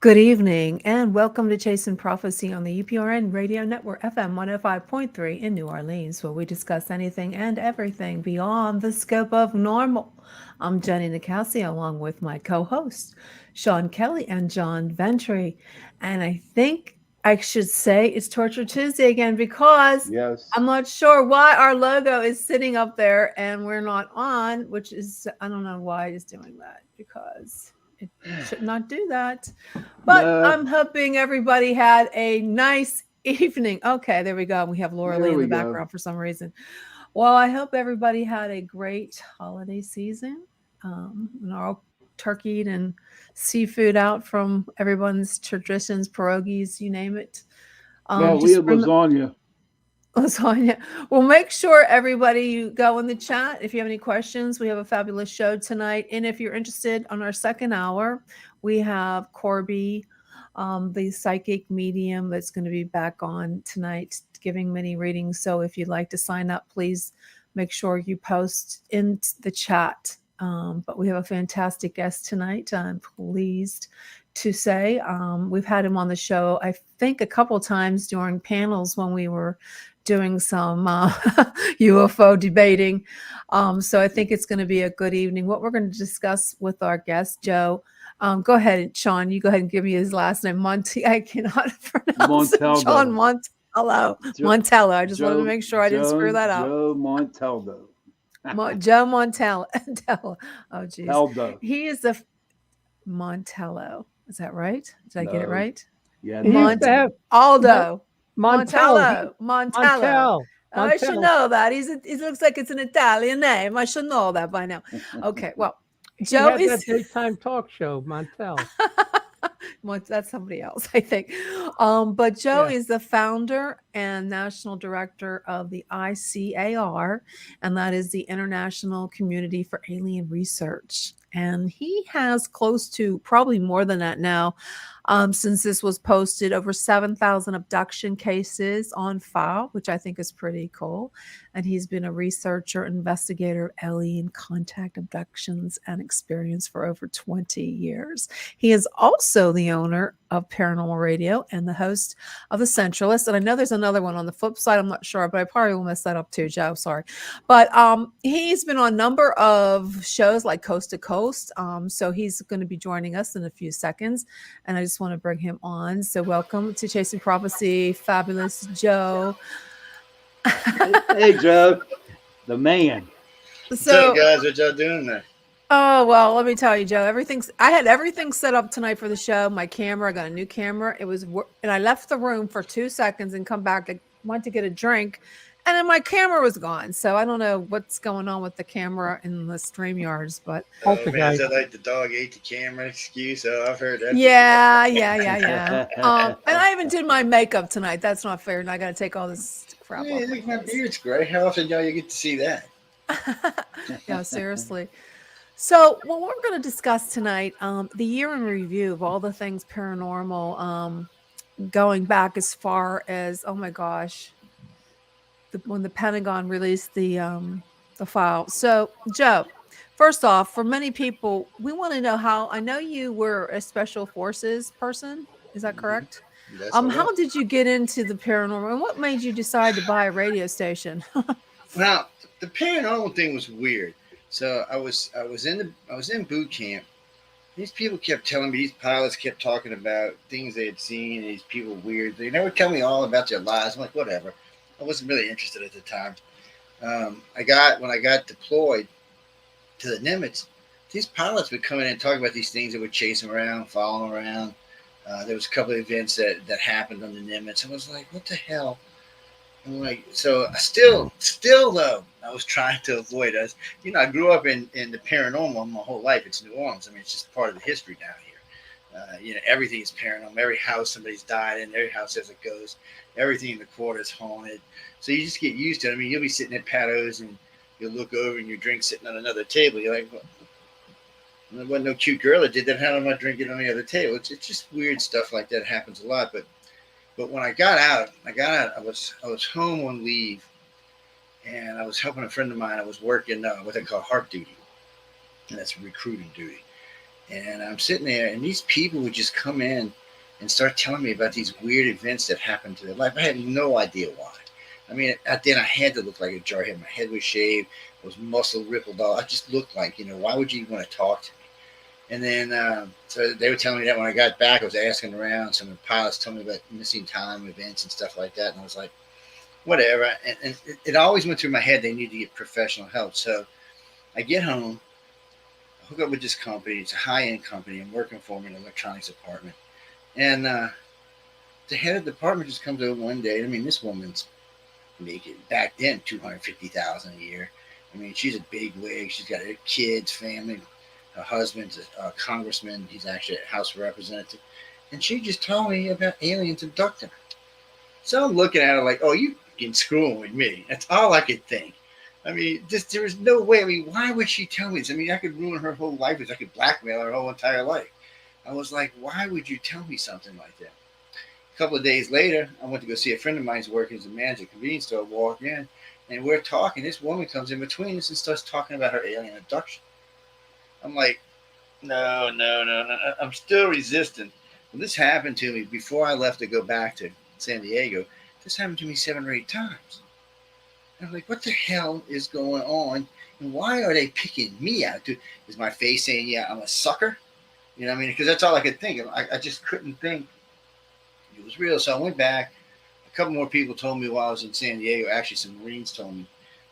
Good evening and welcome to Chasing Prophecy on the UPRN Radio Network FM 105.3 in New Orleans, where we discuss anything and everything beyond the scope of normal. I'm Jenny Nicasio along with my co-hosts, Sean Kelly and John Ventry. And I think I should say it's Torture Tuesday again because Yes. I'm not sure why our logo is sitting up there and we're not on, which is, I don't know why it's doing that because it should not do that. But No. I'm hoping everybody had a nice evening. Okay, there we go. We have Laura Lee There in the we go. background for some reason. Well, I hope everybody had a great holiday season. And are all turkeyed and seafood out from everyone's traditions, pierogies, you name it. No, we Just had lasagna. lasagna. Well, make sure everybody you go in the chat if you have any questions. We have a fabulous show tonight, and if you're interested on our second hour, we have Corbie, the psychic medium, that's going to be back on tonight, giving many readings. So if you'd like to sign up, please make sure you post in the chat. But we have a fantastic guest tonight. I'm pleased to say we've had him on the show, I think, a couple times during panels when we were doing some UFO debating. So I think it's going to be a good evening. What we're going to discuss with our guest, Joe. Go ahead, Sean. You go ahead and give me his last name. I cannot pronounce it. Montaldo. John Montaldo. Montaldo. I just wanted to make sure I didn't screw that up. Joe Montaldo. Joe Montaldo. Oh, geez. Taldo. He is the Montello. Is that right? Did I get it right? Yeah. Aldo. Montaldo. Montaldo. I should know that. He looks like it's an Italian name. I should know that by now. Okay, well, Joe is that daytime talk show, Montel. That's somebody else, I think. But Joe is the founder and national director of the I.C.A.R, and that is the International Community for Alien Research. And he has close to, probably more than that now, since this was posted, over 7,000 abduction cases on file, which I think is pretty cool. And he's been a researcher, investigator of alien contact abductions and experience for over 20 years. He is also the owner of Paranormal Radio and the host of The Centralist. And I know there's another one on the flip side. I'm not sure, but I probably will mess that up too, Joe. Sorry. But he's been on a number of shows like Coast to Coast. So he's going to be joining us in a few seconds. And I just want to bring him on. So welcome to Chasing Prophecy, fabulous Joe. Hey, Joe, the man. What's up, guys? What y'all doing there? Oh, well, let me tell you, Joe, I had everything set up tonight for the show. My camera, I got a new camera. And I left the room for 2 seconds and come back. I went to get a drink and then my camera was gone. So I don't know what's going on with the camera in the StreamYards, but. Oh, man, is that like the dog ate the camera excuse? Oh, I've heard that. Yeah. And I even did my makeup tonight. That's not fair. And I got to take all this crap off. Yeah, my beard's gray. How often y'all you get to see that? Yeah, seriously. So, what we're going to discuss tonight, the year in review of all the things paranormal, going back as far as, oh my gosh, when the Pentagon released the file. So, Joe, first off, for many people, we want to know how. I know you were a special forces person. Is that correct? How did you get into the paranormal, and what made you decide to buy a radio station? Now, the paranormal thing was weird. So I was in boot camp. These people kept telling me, these pilots kept talking about things they had seen. These people weird. They never tell me all about their lives. I'm like, whatever. I wasn't really interested at the time. When I got deployed to the Nimitz, these pilots would come in and talk about these things that would chase them around, follow them around. There was a couple of events that happened on the Nimitz. I was like, what the hell? I'm like, so still though, I was trying to avoid us. I grew up in the paranormal my whole life. It's New Orleans. I mean, it's just part of the history down here. Everything is paranormal. Every house somebody's died in, every house has a ghost. Everything in the quarter is haunted. So you just get used to it. I mean, you'll be sitting at patios and you'll look over and your drink's sitting on another table. You're like, well, there wasn't no cute girl that did that. How am I drinking on the other table? It's just weird stuff like that happens a lot. But when I got out, I was home on leave, and I was helping a friend of mine. I was working what they call harp duty, and that's recruiting duty. And I'm sitting there, and these people would just come in and start telling me about these weird events that happened to their life. I had no idea why. I mean, then I had to look like a jarhead. My head was shaved, I was muscle rippled off. I just looked like, why would you want to talk to me? And then, so they were telling me that when I got back, I was asking around. Some of the pilots told me about missing time events and stuff like that. And I was like, whatever. And it always went through my head, they need to get professional help. So I get home, I hook up with this company. It's a high-end company. I'm working for them in an electronics department. And the head of the department just comes over one day. I mean, this woman's making back then $250,000 a year. I mean, she's a big wig. She's got her kids, family. Her husband's a congressman. He's actually a House Representative. And she just told me about aliens abducting her. So I'm looking at her like, oh, you fucking screwing with me. That's all I could think. I mean, there was no way. I mean, why would she tell me this? I mean, I could ruin her whole life. I could blackmail her whole entire life. I was like, why would you tell me something like that? A couple of days later, I went to go see a friend of mine who's working as a manager at a convenience store. Walk in, and we're talking. This woman comes in between us and starts talking about her alien abduction. I'm like, no. I'm still resistant. Well, this happened to me before I left to go back to San Diego. This happened to me 7 or 8 times. And I'm like, what the hell is going on? And why are they picking me out? Is my face saying, yeah, I'm a sucker? You know what I mean? Because that's all I could think of. I just couldn't think it was real. So I went back. A couple more people told me while I was in San Diego. Actually, some Marines told me.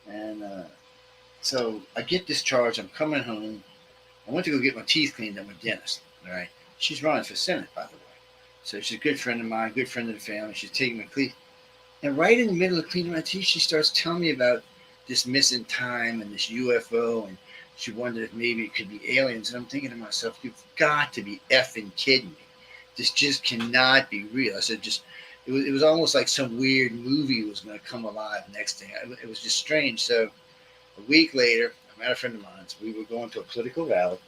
And so I get discharged. I'm coming home. I went to go get my teeth cleaned at my dentist. All right. She's running for Senate, by the way. So she's a good friend of mine, good friend of the family. She's taking my teeth. And right in the middle of cleaning my teeth, she starts telling me about this missing time and this UFO. And she wondered if maybe it could be aliens. And I'm thinking to myself, you've got to be effing kidding me. This just cannot be real. I said, it was almost like some weird movie was going to come alive next thing. It was just strange. So a week later, I met a friend of mine. We were going to a political rally.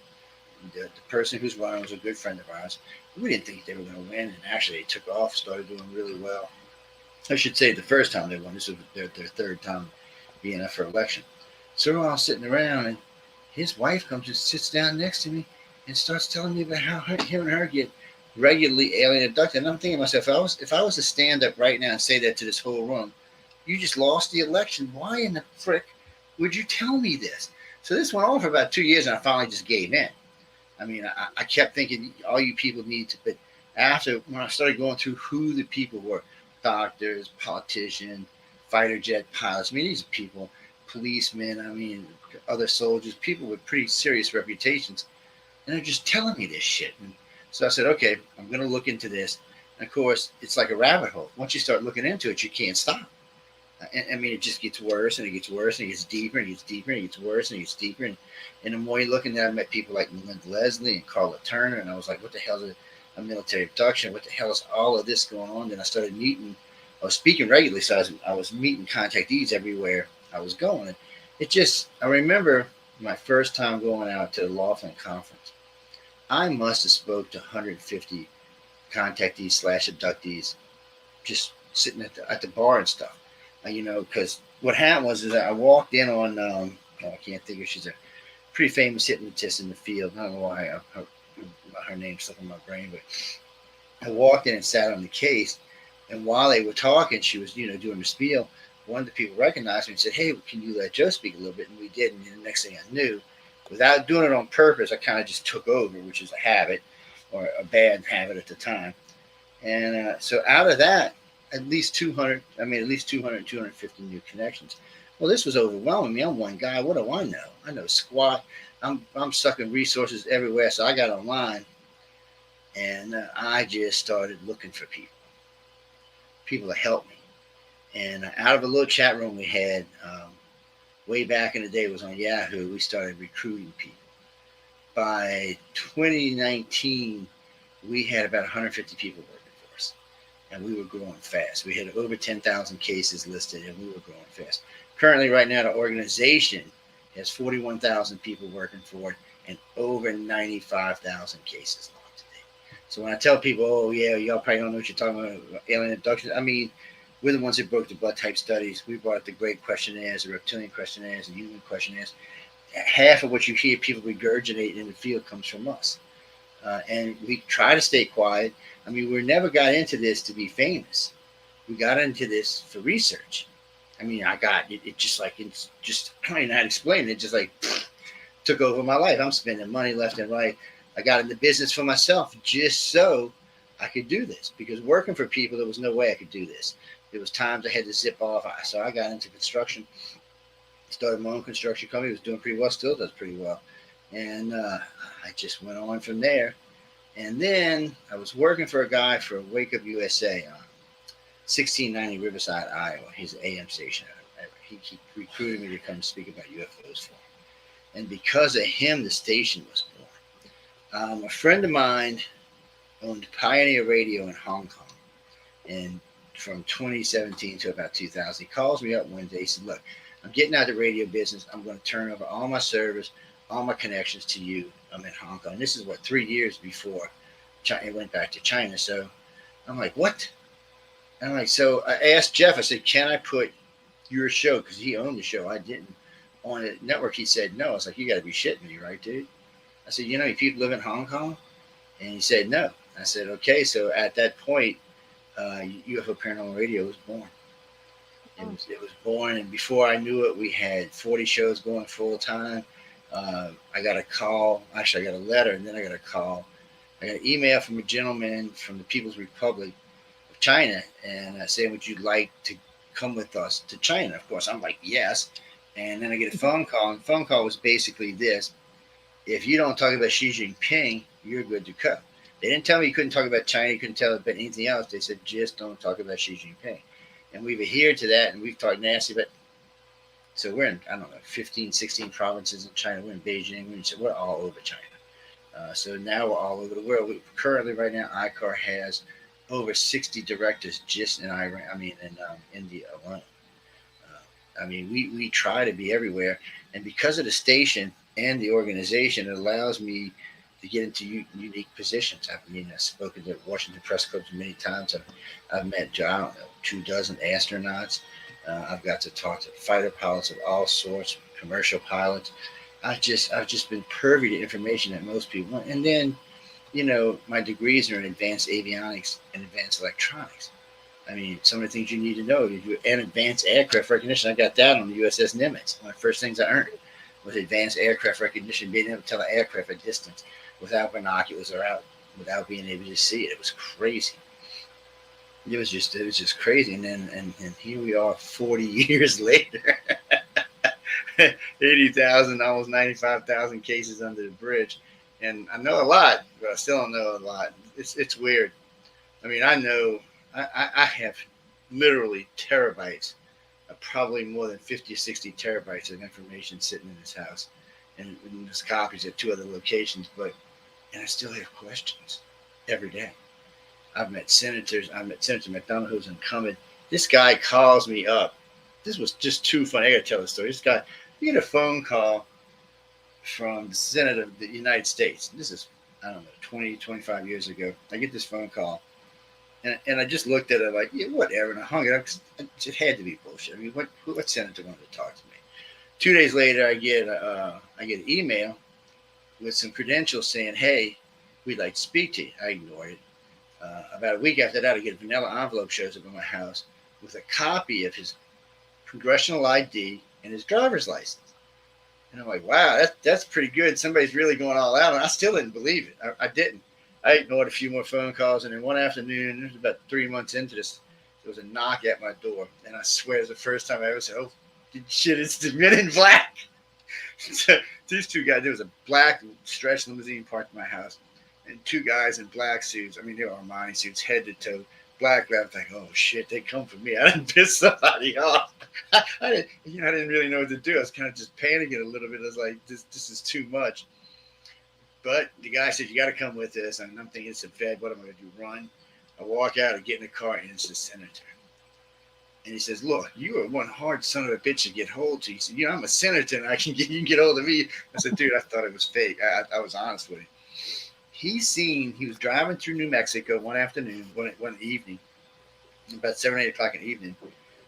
The person who's running was a good friend of ours. We didn't think they were going to win. And actually, they took off, started doing really well. I should say the first time they won. This was their third time being up for election. So we're all sitting around, and his wife comes and sits down next to me and starts telling me about how him and her get regularly alien abducted. And I'm thinking to myself, if I was to stand up right now and say that to this whole room, you just lost the election. Why in the frick would you tell me this? So this went on for about 2 years, and I finally just gave in. I mean, I kept thinking all you people need to, but after, when I started going through who the people were, doctors, politicians, fighter jet pilots, I mean, these are people, policemen, I mean, other soldiers, people with pretty serious reputations, and they're just telling me this shit. And so I said, okay, I'm going to look into this. And of course, it's like a rabbit hole. Once you start looking into it, you can't stop. I mean, it just gets worse and it gets worse and it gets deeper and it gets deeper and it gets worse and it gets deeper. And the more you look into it, I met people like Melinda Leslie and Carla Turner. And I was like, what the hell is a military abduction? What the hell is all of this going on? Then I started meeting, I was speaking regularly. So I was meeting contactees everywhere I was going. And it just, I remember my first time going out to the Laughlin conference. I must have spoke to 150 contactees / abductees just sitting at the bar and stuff. Because what happened was I walked in on, I can't think of, she's a pretty famous hypnotist in the field. I don't know why her name's stuck in my brain, but I walked in and sat on the case. And while they were talking, she was, doing the spiel. One of the people recognized me and said, hey, can you let Joe speak a little bit? And we did. And the next thing I knew, without doing it on purpose, I kind of just took over, which is a habit or a bad habit at the time. And so out of that, at least 200, 250 new connections. Well, this was overwhelming me. I'm one guy. What do I know? I know squat. I'm sucking resources everywhere. So I got online and I just started looking for people to help me. And out of a little chat room we had way back in the day, it was on Yahoo, we started recruiting people. By 2019, we had about 150 people working for us. And we were growing fast. We had over 10,000 cases listed, and we were growing fast. Currently, right now, the organization has 41,000 people working for it and over 95,000 cases logged today. So when I tell people, oh, yeah, y'all probably don't know what you're talking about, alien abduction, I mean, we're the ones that broke the blood type studies. We brought the great questionnaires, the reptilian questionnaires, the human questionnaires. Half of what you hear people regurgitate in the field comes from us. and we try to stay quiet. I mean, we never got into this to be famous. We got into this for research. I mean, I got it. It just like it's just I don't even know how to explain it. It just like took over my life. I'm spending money left and right. I got into business for myself just so I could do this, because working for people, there was no way I could do this. There was times I had to zip off. So I got into construction, started my own construction company. It was doing pretty well, still does pretty well. And I just went on from there. And then I was working for a guy for Wake Up USA on 1690 Riverside, Iowa. His AM station. He recruited me to come speak about UFOs for him. And because of him, the station was born. A friend of mine owned Pioneer Radio in Hong Kong. And from 2017 to about 2000, he calls me up one day. He said, look, I'm getting out of the radio business. I'm going to turn over all my servers, all my connections to you. I'm in Hong Kong. This is 3 years before China went back to China. So I'm like, what? And I'm like, so I asked Jeff, I said, can I put your show, because he owned the show, I didn't, on the network? He said no. I was like, you got to be shitting me, right, dude? I said, you know, people live in Hong Kong? And he said no. I said, okay. So at that point, UFO Paranormal Radio was born. It was born, and before I knew it, we had 40 shows going full time. I got a call. Actually, I got a letter, and then I got a call. I got an email from a gentleman from the People's Republic of China, and saying, would you like to come with us to China? Of course, I'm like, yes. And then I get a phone call, and the phone call was basically this: if you don't talk about Xi Jinping, you're good to go. They didn't tell me you couldn't talk about China, you couldn't tell about anything else. They said, just don't talk about Xi Jinping. And we've adhered to that, and we've talked nasty about. So we're in, I don't know, 15, 16 provinces in China. We're in Beijing. We're all over China. So now we're all over the world. Currently, right now, ICAR has over 60 directors just in Iran. I mean, in India alone. I mean, we try to be everywhere, and because of the station and the organization, it allows me to get into unique positions. I've spoken to Washington press clubs many times. I've met, I don't know, 24 astronauts. I've got to talk to fighter pilots of all sorts, commercial pilots. I've just been privy to information that most people want. And then, my degrees are in advanced avionics and advanced electronics. I mean, some of the things you need to know. You do an advanced aircraft recognition. I got that on the USS Nimitz. One of the first things I earned was advanced aircraft recognition, being able to tell an aircraft at distance without binoculars or without being able to see it. It was crazy. It was just crazy. And then and here we are 40 years later. 80,000, almost 95,000 cases under the bridge. And I know a lot, but I still don't know a lot. It's weird. I mean, I know I have literally terabytes, probably more than 50 or 60 terabytes of information sitting in this house. And there's copies at 2 other locations, and I still have questions every day. I've met senators. I met Senator McDonald, who's incumbent. This guy calls me up. This was just too funny. I got to tell the story. This guy, you get a phone call from the Senate of the United States. This is, I don't know, 20, 25 years ago. I get this phone call, and I just looked at it like, yeah, whatever, and I hung it up. It had to be bullshit. I mean, what senator wanted to talk to me? 2 days later, I get an email with some credentials saying, hey, we'd like to speak to you. I ignored it. About a week after that, I get a vanilla envelope shows up in my house with a copy of his congressional ID and his driver's license. And I'm like, wow, that's pretty good. Somebody's really going all out. And I still didn't believe it. I didn't. I ignored a few more phone calls. And then one afternoon, it was about 3 months into this, there was a knock at my door. And I swear it's the first time I ever said, oh, shit, it's the Men in Black. So these 2 guys, there was a black stretch limousine parked in my house. And 2 guys in black suits. I mean, they were Armani suits, head to toe, black left. Like, oh shit, they come for me. I didn't piss somebody off. I didn't really know what to do. I was kind of just panicking a little bit. I was like, this is too much. But the guy said, you got to come with us. And I'm thinking, it's a Fed. What am I going to do? Run? I walk out and get in the car, and it's the senator. And he says, look, you are one hard son of a bitch to get hold to. He said, I'm a senator, and you can get hold of me. I said, dude, I thought it was fake. I was honest with him. He was driving through New Mexico one afternoon, one evening, about 7 or 8 o'clock in the evening.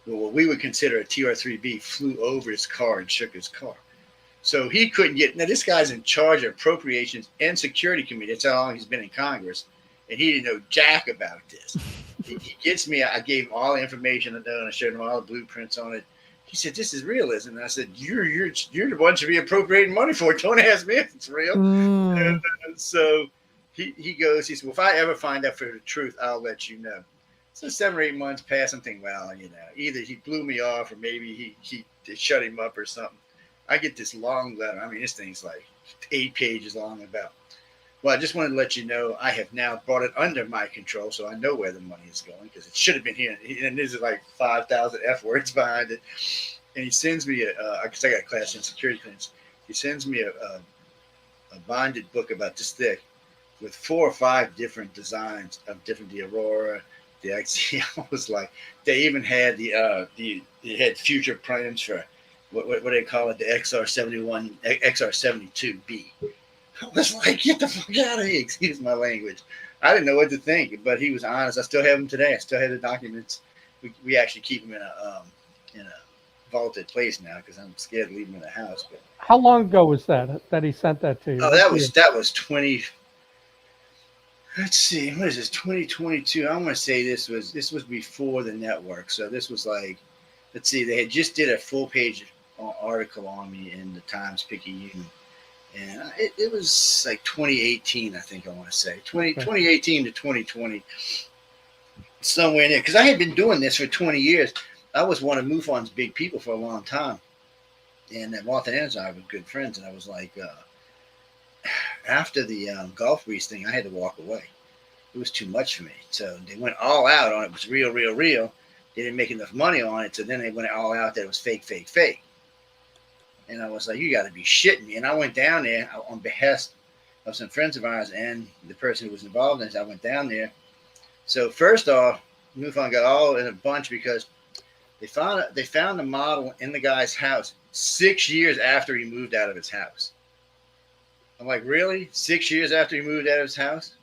What we would consider a TR-3B flew over his car and shook his car. So he couldn't get. Now this guy's in charge of appropriations and security committee. That's how long he's been in Congress, and he didn't know jack about this. He gets me. I gave him all the information I know, and I showed him all the blueprints on it. He said, "This is realism." And I said, "You're the one to be appropriating money for it. Don't ask me if it's real." And so he goes. He said, "Well, if I ever find out for the truth, I'll let you know." So 7 or 8 months pass. I'm thinking, well, either he blew me off or maybe he shut him up or something. I get this long letter. I mean, this thing's like 8 pages long about. Well, I just wanted to let you know I have now brought it under my control, so I know where the money is going because it should have been here. And there's like 5,000 F words behind it. And he sends me because I got a class in security clearance. He sends me a bonded book about this thick with 4 or 5 different designs of the Aurora, the I was like, they even had they had future plans for what do they call it, the XR71, XR72B. I was like, get the fuck out of here. Excuse my language. I didn't know what to think, but he was honest. I still have them today. I still have the documents. We actually keep them in a vaulted place now because I'm scared to leave them in the house. But How long ago was that he sent that to you? oh, that was 20. Let's see, what is this? 2022. I want to say this was before the network. So this was like, let's see, they had just did a full page article on me in the Times Picayune. And it was like 2018, I think I want to say. 2018 to 2020. Somewhere in there. Because I had been doing this for 20 years. I was one of MUFON's big people for a long time. And Walter Anderson and I were good friends. And I was like, after the Gulf Breeze thing, I had to walk away. It was too much for me. So they went all out on it. It was real, real, real. They didn't make enough money on it. So then they went all out that it was fake, fake, fake. And I was like, you got to be shitting me. And I went down there on behest of some friends of ours and the person who was involved in this. I went down there. So first off, MUFON got all in a bunch because they found the model in the guy's house 6 years after he moved out of his house. I'm like, really? 6 years after he moved out of his house?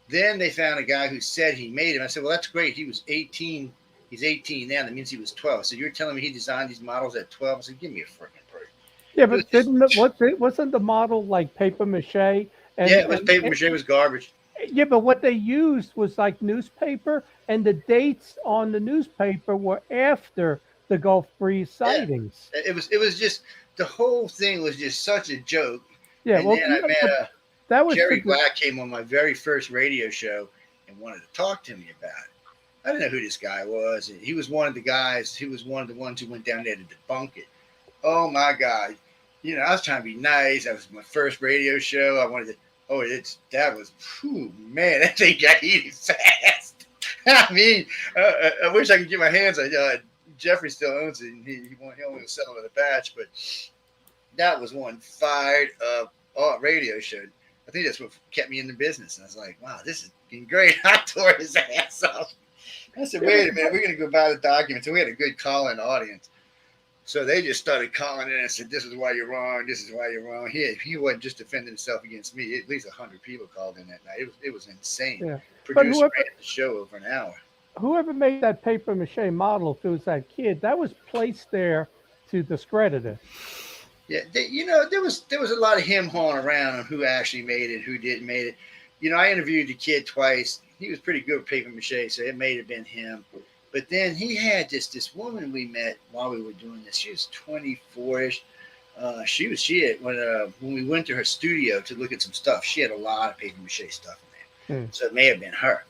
Then they found a guy who said he made him. I said, well, that's great. He was 18. He's 18 now. That means he was 12. So you're telling me he designed these models at 12? I said, give me a freaking break. Yeah, but wasn't the model like paper mache? And, yeah, it was paper mache. It was garbage. Yeah, but what they used was like newspaper, and the dates on the newspaper were after the Gulf Breeze sightings. Yeah. It was just, the whole thing was just such a joke. Yeah, and well, then I met Jerry Black Black came on my very first radio show and wanted to talk to me about it. I didn't know who this guy was. He was one of the guys. He was one of the ones who went down there to debunk it. Oh my God! I was trying to be nice. That was my first radio show. I wanted to. Oh, that was. Whew, man, that thing got heated fast. I mean, I wish I could get my hands on it. Jeffrey still owns it, and he only was selling it a batch, but that was one fired up radio show. I think that's what kept me in the business. And I was like, wow, this is getting great. I tore his ass off. I said, wait a minute, we're going to go buy the documents. And we had a good call-in audience. So they just started calling in and said, this is why you're wrong. This is why you're wrong. He wasn't just defending himself against me. At least 100 people called in that night. It was insane. Yeah. Producer ran the show over an hour. Whoever made that paper mache model, if it was that kid, that was placed there to discredit it. Yeah, there was a lot of him-hawing around on who actually made it, who didn't make it. I interviewed the kid twice. He was pretty good with paper mache, so it may have been him. But then he had this woman we met while we were doing this. She was 24-ish. When we went to her studio to look at some stuff, she had a lot of paper mache stuff in there. So it may have been her.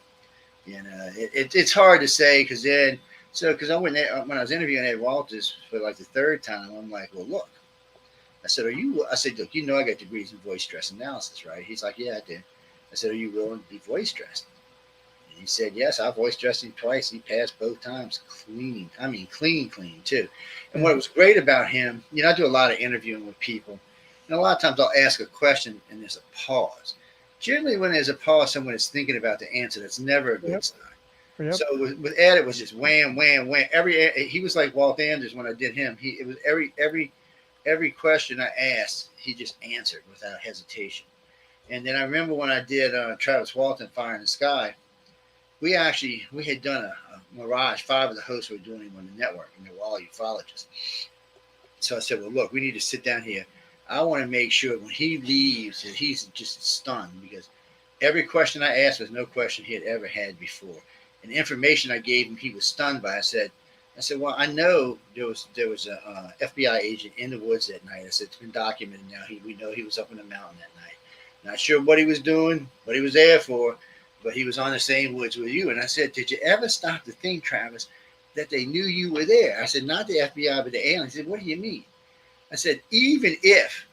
It's hard to say because I went there when I was interviewing Ed Walters for like the 3rd time. I'm like, well, look. I said, look, I got degrees in voice stress analysis, right? He's like, yeah, I did. I said, are you willing to be voice stressed? And he said, yes, I voice stressed him twice. He passed both times clean. I mean, clean too. And what was great about him, I do a lot of interviewing with people. And a lot of times I'll ask a question and there's a pause. Generally when there's a pause, someone is thinking about the answer. That's never a good sign. Yep. So with Ed, it was just wham, wham, wham. He was like Walt Anders when I did him. It was every question I asked, he just answered without hesitation. And then I remember when I did Travis Walton, Fire in the Sky, we had done a Mirage. 5 of the hosts were doing him on the network, and they were all ufologists. So I said, well, look, we need to sit down here. I want to make sure when he leaves that he's just stunned, because every question I asked was no question he had ever had before. And the information I gave him, he was stunned by. I said, well, I know there was a FBI agent in the woods that night. I said, it's been documented now. We know he was up in the mountain that night. Not sure what he was doing, what he was there for, but he was on the same woods with you. And I said, did you ever stop to think, Travis, that they knew you were there? I said, not the FBI, but the aliens. He said, what do you mean? I said, even if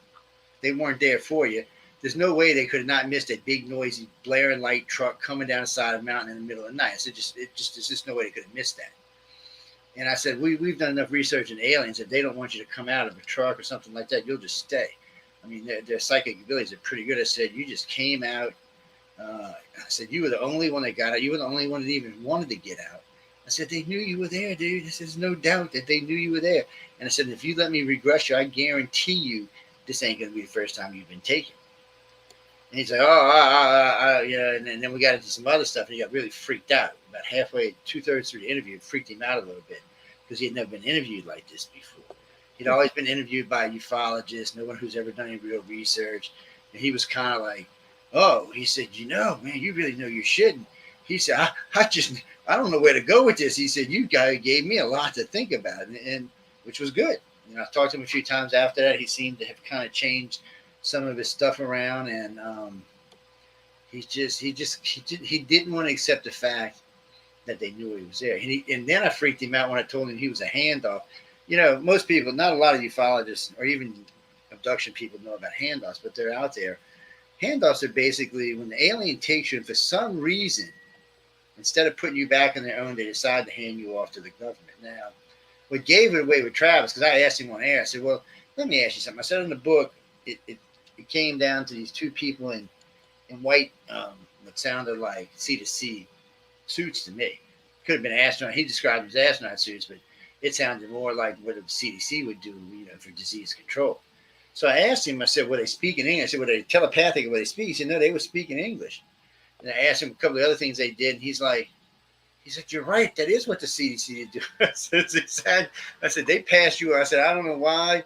they weren't there for you, there's no way they could have not missed that big, noisy, blaring light truck coming down the side of the mountain in the middle of the night. I said, there's just no way they could have missed that. And I said, we've done enough research in aliens. If they don't want you to come out of a truck or something like that, you'll just stay. I mean, their psychic abilities are pretty good. I said, you just came out. I said, you were the only one that got out. You were the only one that even wanted to get out. I said, they knew you were there, dude. I said, there's no doubt that they knew you were there. And I said, if you let me regress you, I guarantee you this ain't going to be the first time you've been taken. And he's like, and then we got into some other stuff, and he got really freaked out. About halfway, 2/3 through the interview, it freaked him out a little bit, because he had never been interviewed like this before. He'd always been interviewed by ufologists, no one who's ever done any real research. And he was kind of like, oh, he said, man, you really know your shit. And he said, I don't know where to go with this. He said, you guys gave me a lot to think about, and which was good. I talked to him a few times after that. He seemed to have kind of changed some of his stuff around, and he didn't want to accept the fact that they knew he was there. And then I freaked him out when I told him he was a handoff. Most people, not a lot of ufologists or even abduction people know about handoffs, but they're out there. Handoffs are basically when the alien takes you, and for some reason, instead of putting you back on their own, they decide to hand you off to the government. Now, what gave it away with Travis, because I asked him on air, I said, well, let me ask you something. I said in the book, it came down to these two people in white, what sounded like C2C suits to me. Could have been astronaut. He described them as astronaut suits, but it sounded more like what the CDC would do, for disease control. So I asked him, I said, were they speaking English? I said, were they telepathic? Were they speaking? He said, no, they were speaking English. And I asked him a couple of other things they did, and he's like, you're right. That is what the CDC did do. I said, they passed you. I said, I don't know why.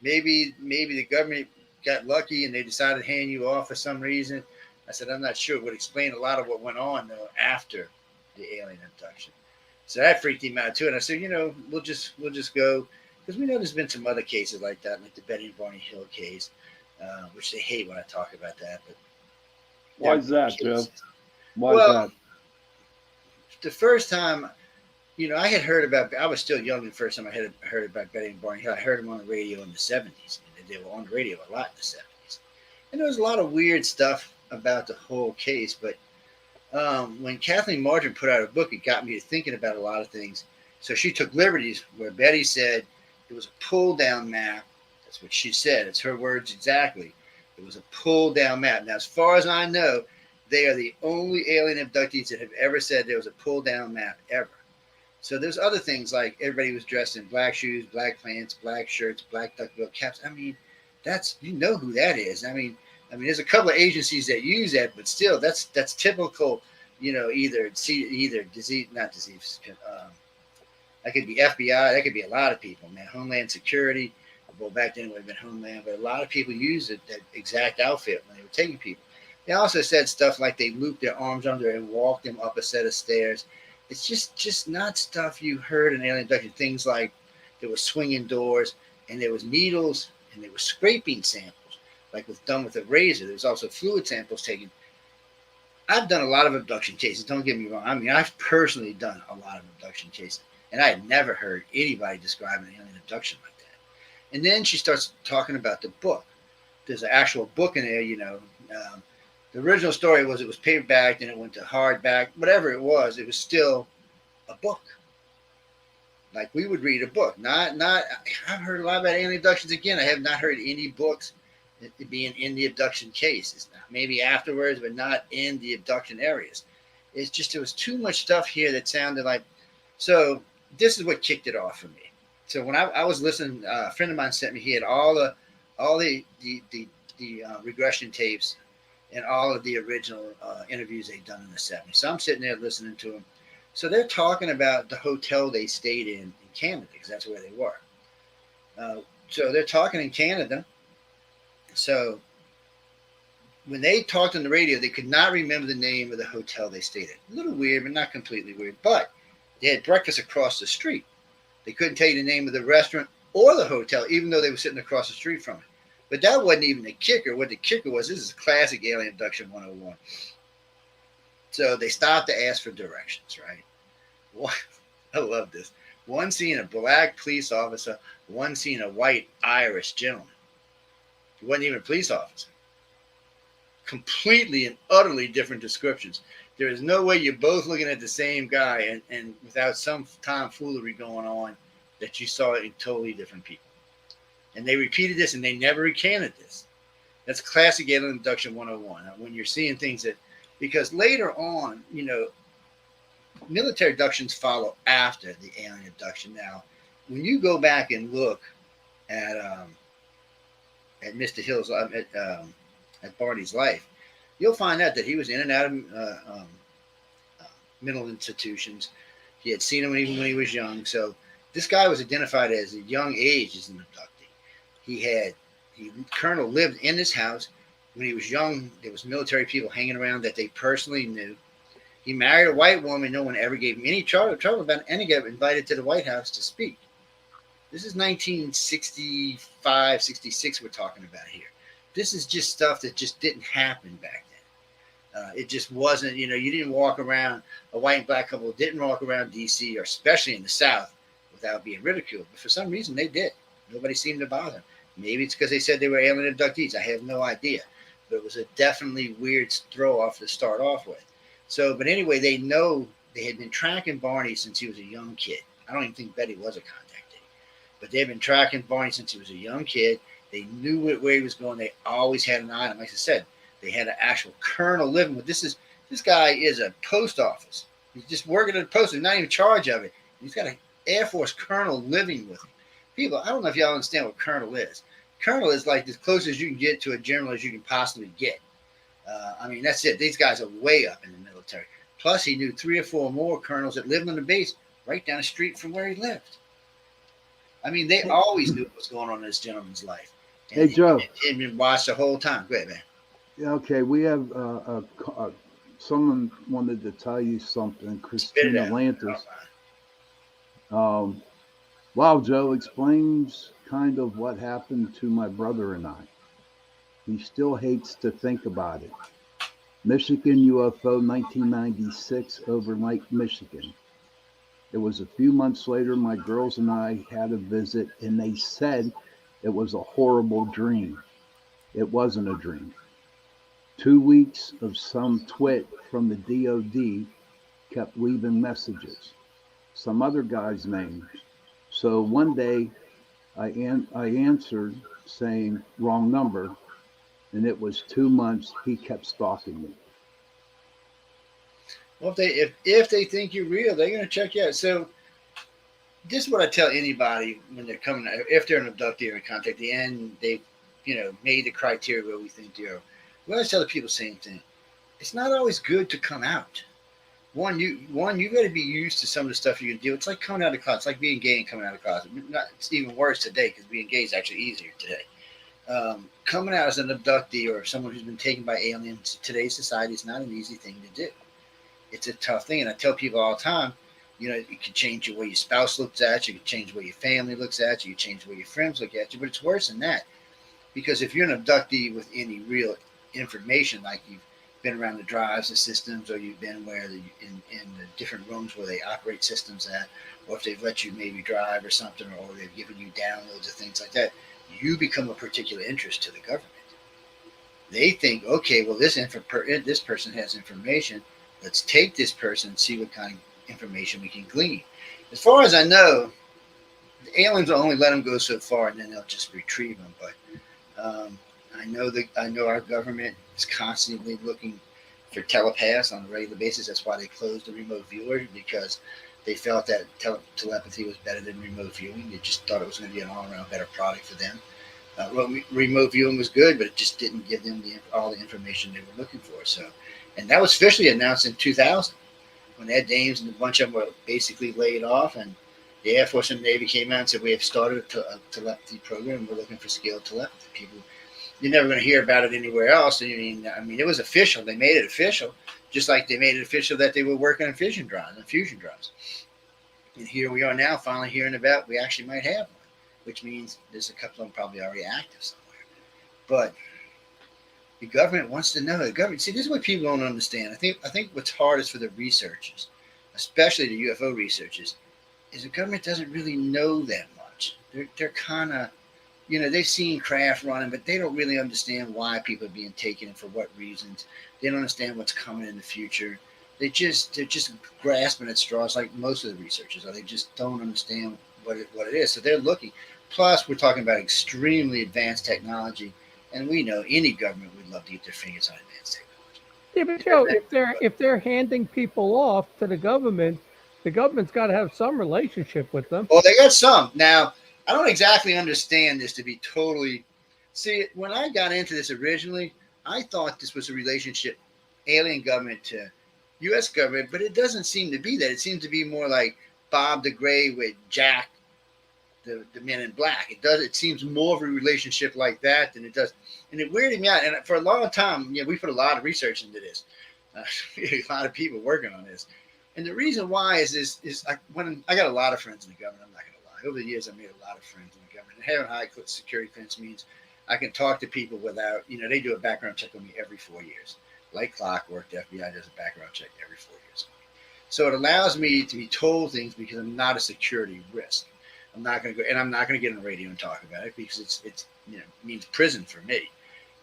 Maybe the government got lucky and they decided to hand you off for some reason. I said, I'm not sure. It would explain a lot of what went on, though, after the alien abduction. So that freaked him out, too. And I said, we'll just go. Because we know there's been some other cases like that, like the Betty and Barney Hill case, which they hate when I talk about that. But why is that, Joe? Why is that? The first time, I had heard about, I was still young the first time I had heard about Betty and Barney Hill. I heard them on the radio in the 70s. They were on the radio a lot in the 70s. And there was a lot of weird stuff about the whole case. But when Kathleen Martin put out a book, it got me to thinking about a lot of things. So she took liberties where Betty said it was a pull-down map. That's what she said. It's her words exactly. It was a pull-down map. Now, as far as I know, they are the only alien abductees that have ever said there was a pull-down map ever. So there's other things like everybody was dressed in black shoes, black pants, black shirts, black duckbill caps. I mean, that's, who that is. I mean, there's a couple of agencies that use that, but still, that's typical. Either disease, not disease. That could be FBI. That could be a lot of people, man. Homeland Security. Well, back then it would have been Homeland, but a lot of people used that exact outfit when they were taking people. They also said stuff like they looped their arms under and walked them up a set of stairs. It's just not stuff you heard in alien abduction. Things like there were swinging doors, and there was needles, and there were scraping samples, like was done with a razor. There was also fluid samples taken. I've done a lot of abduction cases. Don't get me wrong. I mean, I've personally done a lot of abduction cases, and I had never heard anybody describe an alien abduction like that. And then she starts talking about the book. There's an actual book in there, the original story was it was paperback, then it went to hardback. Whatever it was still a book. Like we would read a book. Not. I've heard a lot about alien abductions. Again, I have not heard any books being in the abduction case. It's not, maybe afterwards, but not in the abduction areas. It's just there was too much stuff here that sounded like. So this is what kicked it off for me. So when I was listening, a friend of mine sent me. He had all the regression tapes and all of the original interviews they'd done in the 70s. So I'm sitting there listening to them. So they're talking about the hotel they stayed in Canada, because that's where they were. So they're talking in Canada. So when they talked on the radio, they could not remember the name of the hotel they stayed at. A little weird, but not completely weird. But they had breakfast across the street. They couldn't tell you the name of the restaurant or the hotel, even though they were sitting across the street from it. But that wasn't even the kicker. What the kicker was, this is classic alien abduction 101. So they stopped to ask for directions, right? I love this. One seeing a black police officer, one seeing a white Irish gentleman. He wasn't even a police officer. Completely and utterly different descriptions. There is no way you're both looking at the same guy and without some tomfoolery going on that you saw it in totally different people. And they repeated this and they never recanted this. That's classic alien abduction 101. When you're seeing things that, because later on, you know, military abductions follow after the alien abduction. Now, when you go back and look at Mr. Hill's at Barney's life, you'll find out that he was in and out of mental institutions. He had seen him even when he was young. So this guy was identified as a young age as an abductee. Colonel lived in this house. When he was young, there was military people hanging around that they personally knew. He married a white woman. No one ever gave him any trouble about it, and he got invited to the White House to speak. This is 1965, 66 we're talking about here. This is just stuff that just didn't happen back then. It just wasn't, you know, you didn't walk around, a white and black couple didn't walk around D.C. or especially in the South without being ridiculed. But for some reason, they did. Nobody seemed to bother them. Maybe it's because they said they were alien abductees. I have no idea. But it was a definitely weird throw off to start off with. So, but anyway, they know they had been tracking Barney since he was a young kid. I don't even think Betty was a contactee. But they've been tracking Barney since he was a young kid. They knew where he was going. They always had an eye on him. Like I said, they had an actual colonel living with this guy is a post office. He's just working at the post. He's not even in charge of it. He's got an Air Force colonel living with him. People, I don't know if y'all understand what colonel is. Colonel is like as close as you can get to a general as you can possibly get. I mean, that's it. These guys are way up in the military. Plus, he knew 3 or 4 more colonels that lived on the base right down the street from where he lived. I mean, they always knew what was going on in this gentleman's life. And hey, Joe. He'd been watched the whole time. Go ahead, man. Yeah, okay, we have someone wanted to tell you something. Christina Lantis. Wow, Joe explains kind of what happened to my brother and I. He still hates to think about it. Michigan UFO 1996 over Lake Michigan. It was a few months later, my girls and I had a visit, and they said it was a horrible dream. It wasn't a dream. 2 weeks of some twit from the DOD kept leaving messages. Some other guy's name. So one day I answered saying wrong number, and it was 2 months he kept stalking me. Well, if they think you're real, they're going to check you out. So this is what I tell anybody when they're coming, if they're an abductee or a contactee, and they, made the criteria where we think they are. We always tell the people the same thing. It's not always good to come out. One, you got to be used to some of the stuff you can do. It's like coming out of the closet. It's like being gay and coming out of the closet. It's even worse today because being gay is actually easier today. Coming out as an abductee or someone who's been taken by aliens in today's society is not an easy thing to do. It's a tough thing. And I tell people all the time, it can change the way your spouse looks at you. It can change the way your family looks at you. It can change the way your friends look at you. But it's worse than that. Because if you're an abductee with any real information, like you've been around the drives, the systems, or you've been in the different rooms where they operate systems at, or if they've let you maybe drive or something, or they've given you downloads of things like that, you become a particular interest to the government. They think, okay, well, this person has information. Let's take this person and see what kind of information we can glean. As far as I know, the aliens will only let them go so far, and then they'll just retrieve them. But I know our government is constantly looking for telepaths on a regular basis. That's why they closed the remote viewer, because they felt that telepathy was better than remote viewing. They just thought it was going to be an all-around better product for them. Remote viewing was good, but it just didn't give them all the information they were looking for. So, and that was officially announced in 2000 when Ed Dames and a bunch of them were basically laid off, and the Air Force and Navy came out and said, we have started a telepathy program. We're looking for skilled telepathy people. You're never going to hear about it anywhere else. I mean, it was official. They made it official, just like they made it official that they were working on fusion drives. And here we are now, finally hearing about we actually might have one, which means there's a couple of them probably already active somewhere. But the government wants to know. The government, see, this is what people don't understand. I think what's hardest for the researchers, especially the UFO researchers, is the government doesn't really know that much. They're kind of, they've seen craft running, but they don't really understand why people are being taken and for what reasons. They don't understand what's coming in the future. They're just grasping at straws like most of the researchers are. They just don't understand what it is. So they're looking. Plus, we're talking about extremely advanced technology, and we know any government would love to get their fingers on advanced technology. Yeah, but Joe, if they're handing people off to the government's got to have some relationship with them. Well, they got some. Now, I don't exactly understand this to be totally. See, when I got into this originally, I thought this was a relationship, alien government to U.S. government, but it doesn't seem to be that. It seems to be more like Bob the Gray with Jack, the Men in Black. It seems more of a relationship like that than it does. And it weirded me out. And for a long time, we put a lot of research into this. A lot of people working on this. And the reason why is when I got a lot of friends in the government. I'm not going to lie. Over the years, I made a lot of friends in the government. And having high security clearance means I can talk to people without, they do a background check on me every 4 years. Like clockwork, the FBI does a background check every 4 years. So it allows me to be told things because I'm not a security risk. I'm not going to go, and I'm not going to get on the radio and talk about it because it's means prison for me.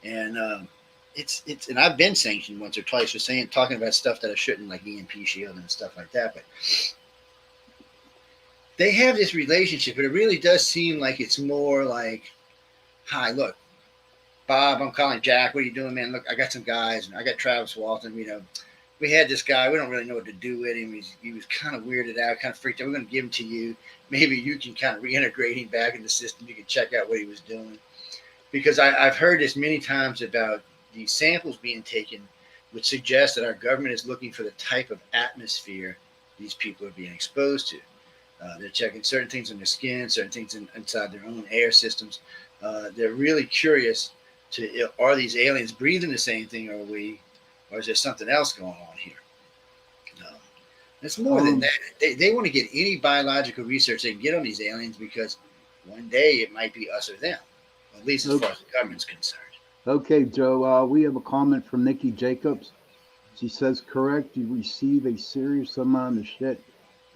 And and I've been sanctioned once or twice for talking about stuff that I shouldn't, like EMP shield and stuff like that. But they have this relationship, but it really does seem like it's more like, hi, look, Bob, I'm calling Jack. What are you doing, man? Look, I got some guys, and I got Travis Walton. We had this guy. We don't really know what to do with him. He was kind of weirded out, kind of freaked out. We're going to give him to you. Maybe you can kind of reintegrate him back in the system. You can check out what he was doing. Because I've heard this many times about these samples being taken, which suggests that our government is looking for the type of atmosphere these people are being exposed to. They're checking certain things in their skin, certain things inside their own air systems. They're really curious are these aliens breathing the same thing, or is there something else going on here? It's more than that. They want to get any biological research they can get on these aliens because one day it might be us or them, at least as far as the government's concerned. Okay, Joe, we have a comment from Nikki Jacobs. She says, correct, you receive a serious amount of shit,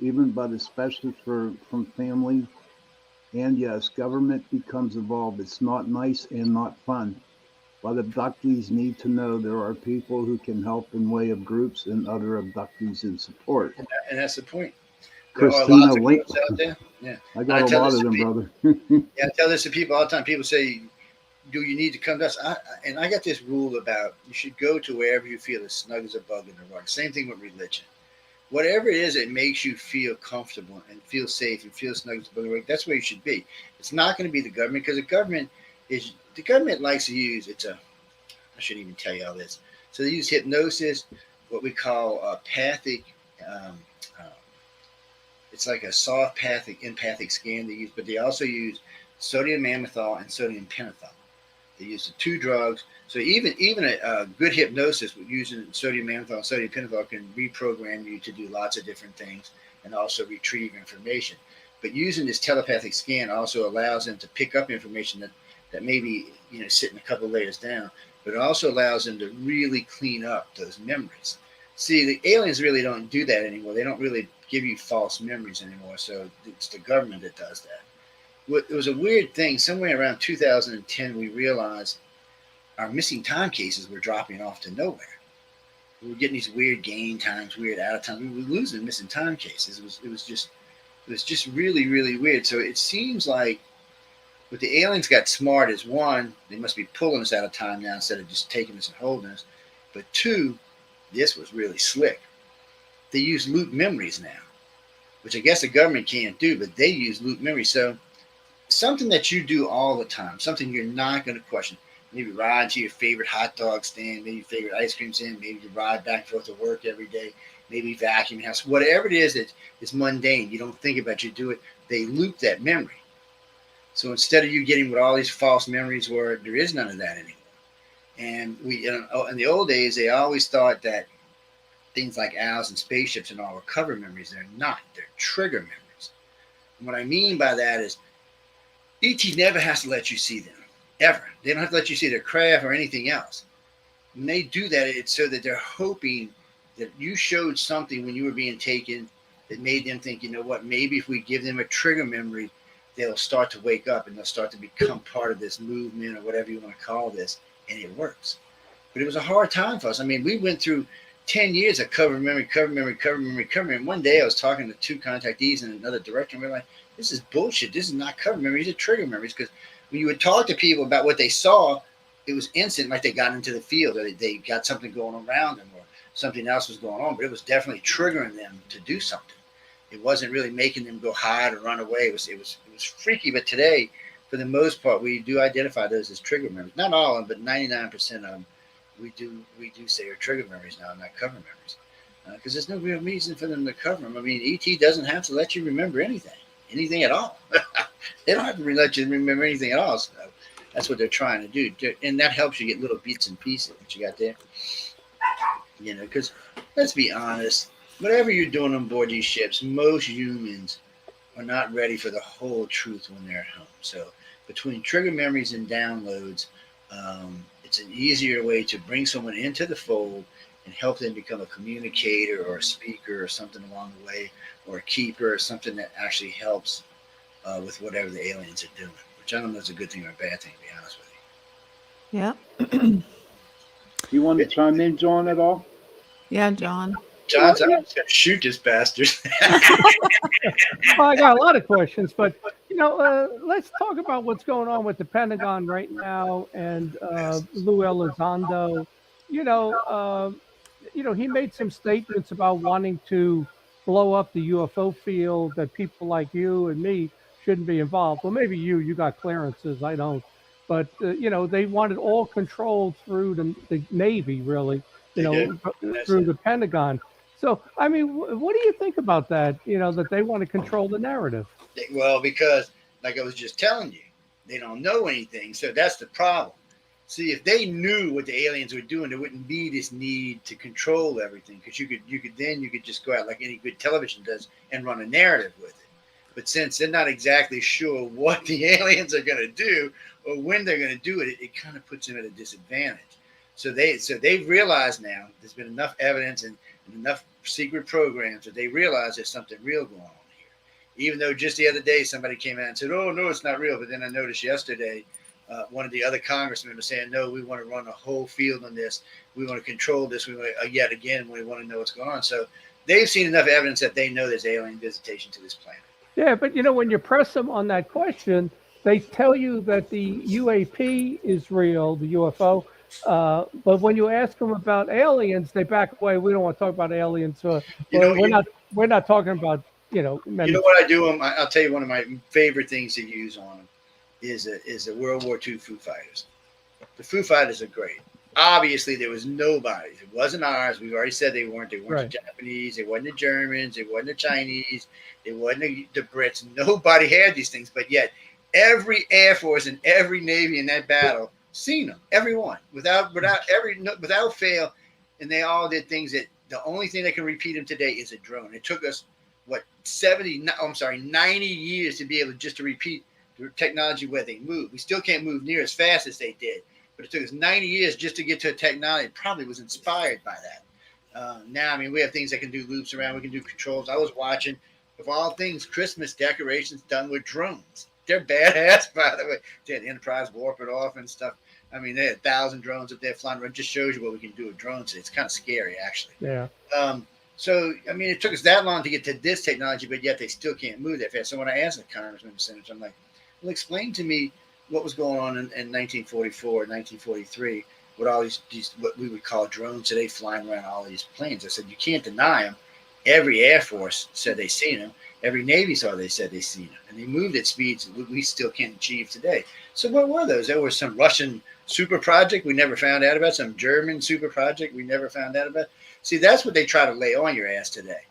even but especially from family. And yes, government becomes involved. It's not nice and not fun. But abductees need to know there are people who can help in way of groups and other abductees in support. And that's the point. There are Christina lots of groups out there. Yeah, I got a lot of them, brother. Yeah, I tell this to people all the time. People say, do you need to come to us? And I got this rule about you should go to wherever you feel as snug as a bug in the rug. Same thing with religion. Whatever it is that makes you feel comfortable and feel safe and feel snug as a bug in the rug, that's where you should be. It's not going to be the government because the government likes to use I shouldn't even tell you all this. So they use hypnosis, what we call pathic. It's like a soft empathic scan they use, but they also use sodium amytal and sodium pentothal. They use the two drugs. So even a good hypnosis with using sodium amytal and sodium pentothal can reprogram you to do lots of different things and also retrieve information. But using this telepathic scan also allows them to pick up information that maybe sitting a couple layers down, but it also allows them to really clean up those memories. See, the aliens really don't do that anymore. They don't really give you false memories anymore. So it's the government that does that. It was a weird thing. Somewhere around 2010, we realized our missing time cases were dropping off to nowhere. We were getting these weird gain times, weird out of time. We were losing missing time cases. It was just really, really weird. So it seems like what the aliens got smart is, one, they must be pulling us out of time now instead of just taking us and holding us. But two, this was really slick. They use loop memories now, which I guess the government can't do, but they use loop memories. So something that you do all the time, something you're not going to question. Maybe ride to your favorite hot dog stand, maybe your favorite ice cream stand, maybe you ride back and forth to work every day. maybe vacuum house, whatever it is that is mundane. You don't think about, you do it. They loop that memory. So instead of you getting what all these false memories were, there is none of that anymore. And in the old days, they always thought that things like owls and spaceships and all were cover memories. They're not. They're trigger memories. And what I mean by that is ET never has to let you see them, ever. They don't have to let you see their craft or anything else. When they do that, it's so that they're hoping that you showed something when you were being taken that made them think, you know what, maybe if we give them a trigger memory, they'll start to wake up and they'll start to become part of this movement or whatever you want to call this. And it works. But it was a hard time for us. I mean, we went through 10 years of cover memory. And one day I was talking to two contactees and another director, and we were like, this is bullshit. This is not cover memories, these are trigger memories. Because when you would talk to people about what they saw, it was instant, like they got into the field or they got something going around them or something else was going on. But it was definitely triggering them to do something. It wasn't really making them go hide or run away. It was freaky. But today, for the most part, we do identify those as trigger memories. Not all of them, but 99% of them, we do say are trigger memories now, not cover memories. Because there's no real reason for them to cover them. I mean, ET doesn't have to let you remember anything at all. They don't have to let you remember anything at all. So that's what they're trying to do. And that helps you get little bits and pieces that you got there. You know, because let's be honest, whatever you're doing on board these ships, most humans are not ready for the whole truth when they're at home. So between trigger memories and downloads, it's an easier way to bring someone into the fold and help them become a communicator or a speaker or something along the way, or a keeper or something that actually helps with whatever the aliens are doing, which I don't know if it's a good thing or a bad thing, to be honest with you. Yeah. You want to chime in, John, at all? Yeah, John. John's going to shoot this bastard. Well, I got a lot of questions, but let's talk about what's going on with the Pentagon right now and Lou Elizondo. He made some statements about wanting to blow up the UFO field, that people like you and me shouldn't be involved. Well, maybe you got clearances, I don't. But they wanted all control through the Navy, really, through the Pentagon. So, I mean, what do you think about that? That they want to control the narrative. Well, because like I was just telling you, they don't know anything. So that's the problem. See, if they knew what the aliens were doing, there wouldn't be this need to control everything, because you could just go out like any good television does and run a narrative with it. But since they're not exactly sure what the aliens are going to do or when they're going to do it, it kind of puts them at a disadvantage. So they've realized now there's been enough evidence and enough secret programs that they realize there's something real going on here. Even though just the other day somebody came out and said, "Oh no, it's not real," but then I noticed yesterday one of the other congressmen was saying, "No, we want to run a whole field on this. We want to control this. We want yet again we want to know what's going on." So they've seen enough evidence that they know there's alien visitation to this planet. Yeah, but when you press them on that question, they tell you that the UAP is real, the UFO. But when you ask them about aliens, they back away. We don't want to talk about aliens. We're not talking about You know what I do? I'll tell you one of my favorite things to use on them is the World War II Foo Fighters. The Foo Fighters are great. Obviously, there was nobody. It wasn't ours. We've already said they weren't. They weren't right. The Japanese. They weren't the Germans. They weren't the Chinese. They weren't the Brits. Nobody had these things. But yet, every Air Force and every Navy in that battle seen them. Everyone, without fail. And they all did things that the only thing that can repeat them today is a drone. It took us, 90 years to be able to repeat the technology where they move. We still can't move near as fast as they did. But it took us 90 years just to get to a technology that probably was inspired by that. Now, I mean, we have things that can do loops around. We can do controls. I was watching, of all things, Christmas decorations done with drones. They're badass, by the way. They had Enterprise warp it off and stuff. I mean, they had 1,000 drones up there flying around. It just shows you what we can do with drones. It's kind of scary, actually. Yeah. So, I mean, it took us that long to get to this technology, but yet they still can't move that fast. So when I asked the congressman and senators, I'm like, well, explain to me what was going on in 1944, 1943, with all these what we would call drones today flying around all these planes. I said, you can't deny them. every Air Force said they seen them. Every Navy they said they seen them. And they moved at speeds we still can't achieve today. So what were those? There was some Russian super project we never found out about, some German super project we never found out about. See, that's what they try to lay on your ass today.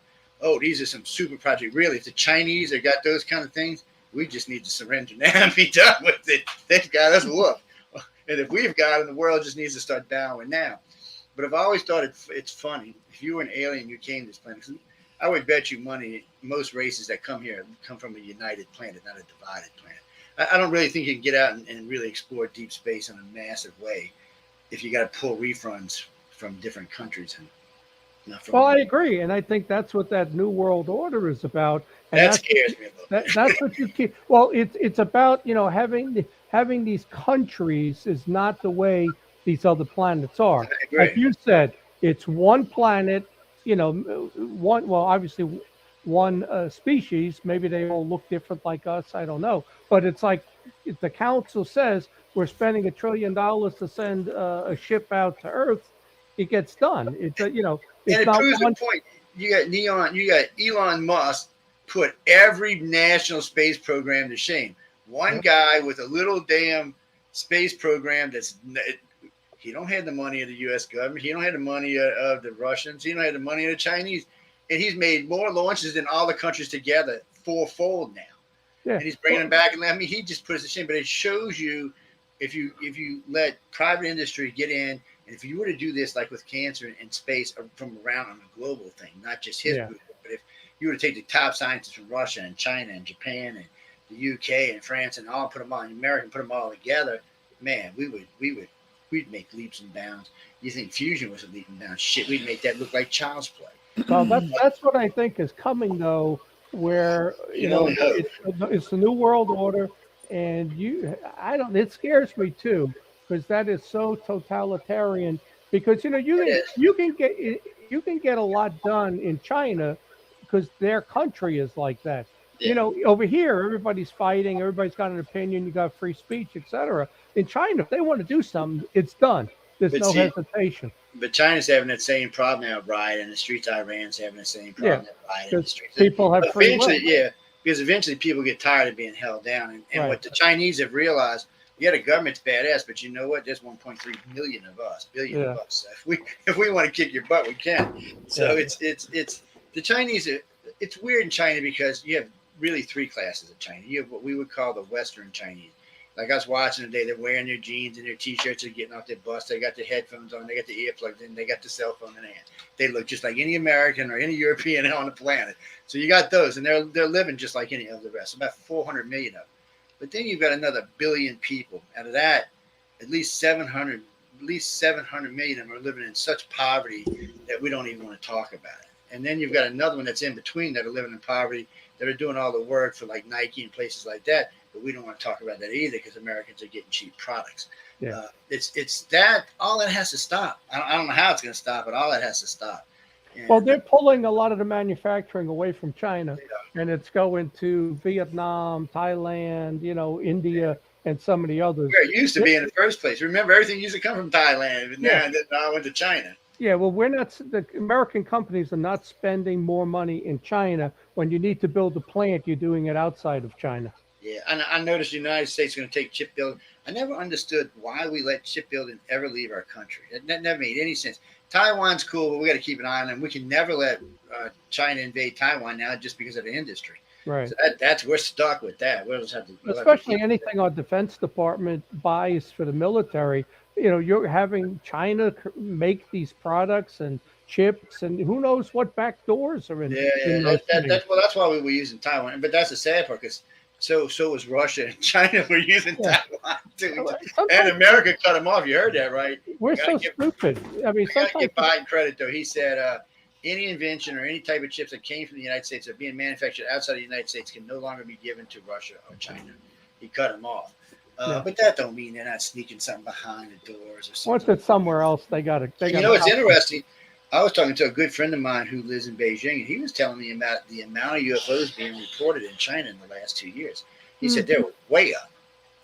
Oh, these are some super project. Really, if the Chinese have got those kind of things, we just need to surrender now and be done with it. They've got us whooped. And if we've got it, the world just needs to start bowing now. But I've always thought it's funny. If you were an alien, you came to this planet, I would bet you money most races that come here come from a united planet, not a divided planet. I don't really think you can get out and really explore deep space in a massive way if you got to pull refunds from different countries. And not from I agree. And I think that's what that New World Order is about. And that scares me a little bit. That's what you keep. Well, it's about, having these countries is not the way these other planets are. Like you said, it's one planet, obviously one species. Maybe they all look different like us. I don't know. But it's like if the council says we're spending $1 trillion to send a ship out to Earth, it gets done. It's and it proves the point. You got Elon Musk put every national space program to shame. One guy with a little damn space program he don't have the money of the U.S. government. He don't have the money of the Russians. He don't have the money of the Chinese. And he's made more launches than all the countries together, fourfold now. Yeah. And he's bringing them back. And he just puts it to shame. But it shows you if you let private industry get in, and if you were to do this like with cancer and space from around on a global thing, not just his group, but if you were to take the top scientists from Russia and China and Japan and the UK and France and all put them all in America and put them all together, man, we'd make leaps and bounds. You think fusion was a leap and bounds? Shit, we'd make that look like child's play. Well, that's what I think is coming though, where it's the New World Order, and it scares me too, because that is so totalitarian. Because you can get a lot done in China because their country is like that. Yeah. Over here, everybody's fighting. Everybody's got an opinion. You got free speech, etc. In China, if they want to do something, it's done. There's no hesitation. But China's having that same problem now, riot in the streets. Iran's having the same problem, riot in the streets. People have free will. Because eventually people get tired of being held down. And what the Chinese have realized, the government's badass, but you know what? There's 1.3 billion of us. So if we want to kick your butt, we can. So it's the Chinese. It's weird in China because you have really three classes of China. You have what we would call the Western Chinese. Like I was watching today, they're wearing their jeans and their T-shirts, they're getting off their bus, they got their headphones on, they got the earplugs in, they got the cell phone in their hand. They look just like any American or any European on the planet. So you got those, and they're living just like any of the rest, about 400 million of them. But then you've got another billion people. Out of that, at least 700 million of them are living in such poverty that we don't even want to talk about it. And then you've got another one that's in between that are living in poverty, that are doing all the work for like Nike and places like that. But we don't want to talk about that either because Americans are getting cheap products. Yeah. It's that all that has to stop. I don't know how it's going to stop, but all that has to stop. And, well, they're pulling a lot of the manufacturing away from China, and it's going to Vietnam, Thailand, India, and some of the others. Where it used to be in the first place. Remember, everything used to come from Thailand, and now it went to China. Yeah, well, the American companies are not spending more money in China when you need to build a plant. You're doing it outside of China. Yeah, and I noticed the United States is going to take shipbuilding. I never understood why we let shipbuilding ever leave our country. That never made any sense. Taiwan's cool, but we got to keep an eye on them. We can never let China invade Taiwan now just because of the industry. Right. So we're stuck with that. We'll just have to. Especially anything our Defense Department buys for the military. You're having China make these products and chips, and who knows what back doors are in. That's why we were using Taiwan. But that's the sad part, because so was Russia and China were using Taiwan too. And America cut them off. You heard that, right? We're so stupid. I mean, I gotta give Biden credit though. He said any invention or any type of chips that came from the United States or being manufactured outside the United States can no longer be given to Russia or China. He cut them off. But that don't mean they're not sneaking something behind the doors or something. Once it's somewhere else, they got to. It's interesting. I was talking to a good friend of mine who lives in Beijing, and he was telling me about the amount of UFOs being reported in China in the last 2 years. He said they were way up.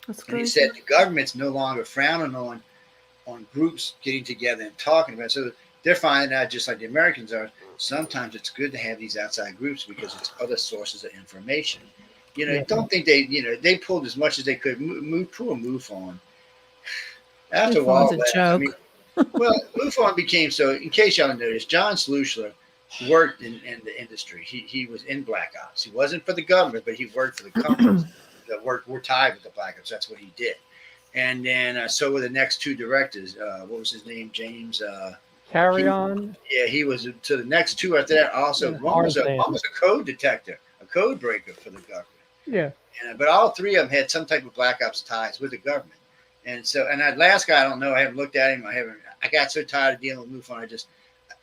That's and he said the government's no longer frowning on groups getting together and talking about it. So they're finding out just like the Americans are. Sometimes it's good to have these outside groups because it's other sources of information. You know, don't think they pulled as much as they could. Poor MUFON. After a while, MUFON's a joke. Well, MUFON became so. In case y'all noticed, John Slushler worked in the industry. He was in Black Ops. He wasn't for the government, but he worked for the companies that were tied with the Black Ops. That's what he did. And then so were the next two directors. What was his name? James. Carry on. Yeah, he was to the next two after that. Also, one was a code detector, a code breaker for the government. Yeah. But all three of them had some type of Black Ops ties with the government. And so, and that last guy, I don't know. I haven't looked at him. I got so tired of dealing with MUFON.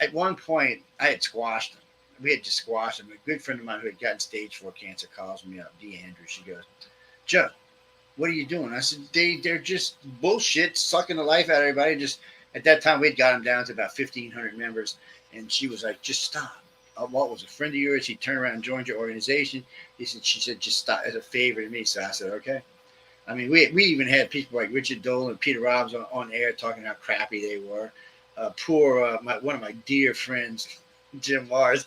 At one point, I had squashed him. We had just squashed him. A good friend of mine who had gotten stage 4 cancer calls me up, Dee Andrews. She goes, Joe, what are you doing? I said, they're just bullshit, sucking the life out of everybody. Just at that time, we'd got him down to about 1,500 members. And she was like, just stop. Walt was a friend of yours. He turned around and joined your organization. She said, just stop as a favor to me. So I said, okay. I mean, we even had people like Richard Dole and Peter Robbins on air talking how crappy they were. One of my dear friends, Jim Mars.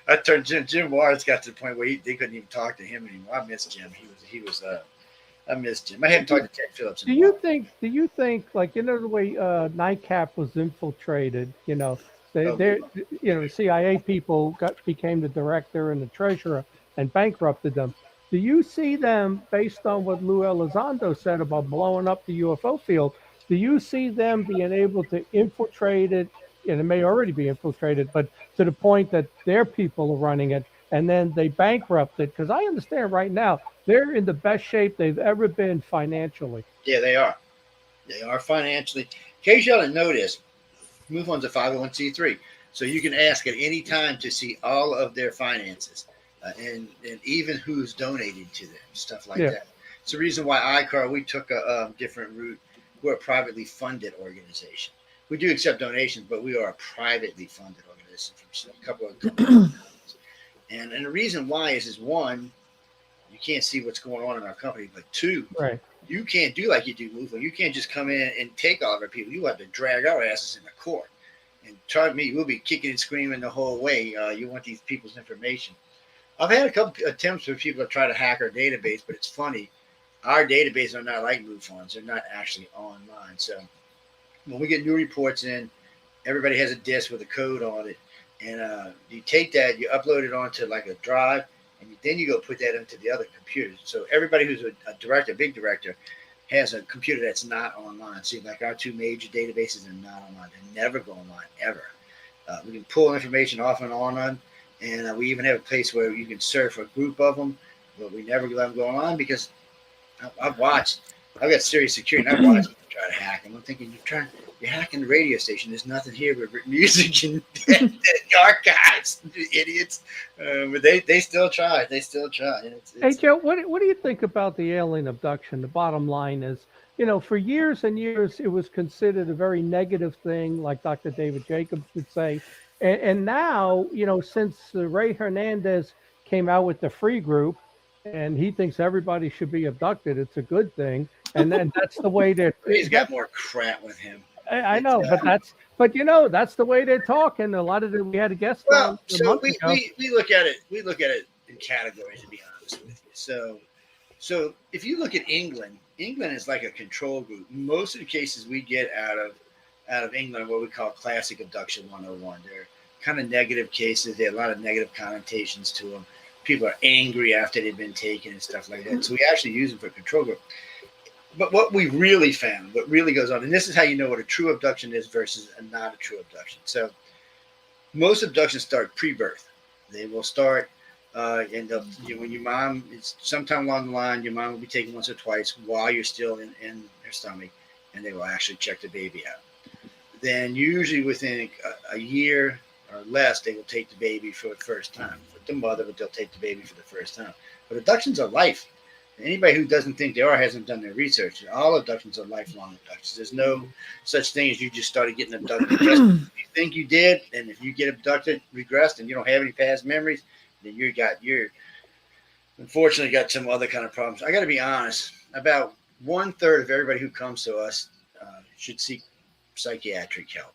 I turned Jim Mars got to the point where they couldn't even talk to him anymore. I miss Jim. I missed Jim. I haven't talked to Ted Phillips. Do you think like the way NICAP was infiltrated? The CIA people became the director and the treasurer and bankrupted them. Do you see them, based on what Lou Elizondo said about blowing up the UFO field, do you see them being able to infiltrate it, and it may already be infiltrated, but to the point that their people are running it, and then they bankrupt it? Because I understand right now, they're in the best shape they've ever been financially. Yeah, they are. They are financially. In case you haven't noticed, MUFON's a 501c3. So you can ask at any time to see all of their finances. And even who's donated to them, stuff like that. It's the reason why ICAR, we took a different route. We're a privately funded organization. We do accept donations, but we are a privately funded organization from a couple of companies. And the reason why is one, you can't see what's going on in our company, but two, you can't do like you do MUFON. You can't just come in and take all of our people. You have to drag our asses into court. And trust me, we'll be kicking and screaming the whole way. You want these people's information. I've had a couple attempts for people to try to hack our database, but it's funny. Our databases are not like MUFON's. They're not actually online. So when we get new reports in, everybody has a disk with a code on it. And you take that, you upload it onto like a drive, and then you go put that into the other computers. So everybody who's a director, big director, has a computer that's not online. See, like our two major databases are not online. They never go online, ever. We can pull information off and on. And we even have a place where you can surf a group of them, but we never let them go on because I've got serious security, and I've watched them try to hack them. I'm thinking, you're hacking the radio station. There's nothing here but music and archives, idiots. But they still try. They still try. Hey, Joe, what do you think about the alien abduction? The bottom line is, for years and years, it was considered a very negative thing, like Dr. David Jacobs would say. And now, since Ray Hernandez came out with the free group and he thinks everybody should be abducted, it's a good thing. And then that's the way that he's got more crap with him. I know, but that's the way they're talking. A lot of them, we had a guest. Well, so we look at it in categories, to be honest with you. So if you look at England is like a control group. Most of the cases we get out of England are what we call classic abduction 101. They're kind of negative cases. They have a lot of negative connotations to them. People are angry after they've been taken and stuff like that. So we actually use them for control group. But what we really found, what really goes on, and this is how you know what a true abduction is versus a not a true abduction. So most abductions start pre-birth. They will start, when your mom is sometime along the line, your mom will be taken once or twice while you're still in her stomach, and they will actually check the baby out. Then usually within a year or less, they will take the baby for the first time. With the mother, but they'll take the baby for the first time. But abductions are life. Anybody who doesn't think they are hasn't done their research. All abductions are lifelong abductions. There's no such thing as you just started getting abducted. If you think you did, and if you get abducted, regressed, and you don't have any past memories, then you're unfortunately got some other kind of problems. I got to be honest. About 1/3 of everybody who comes to us should seek psychiatric help.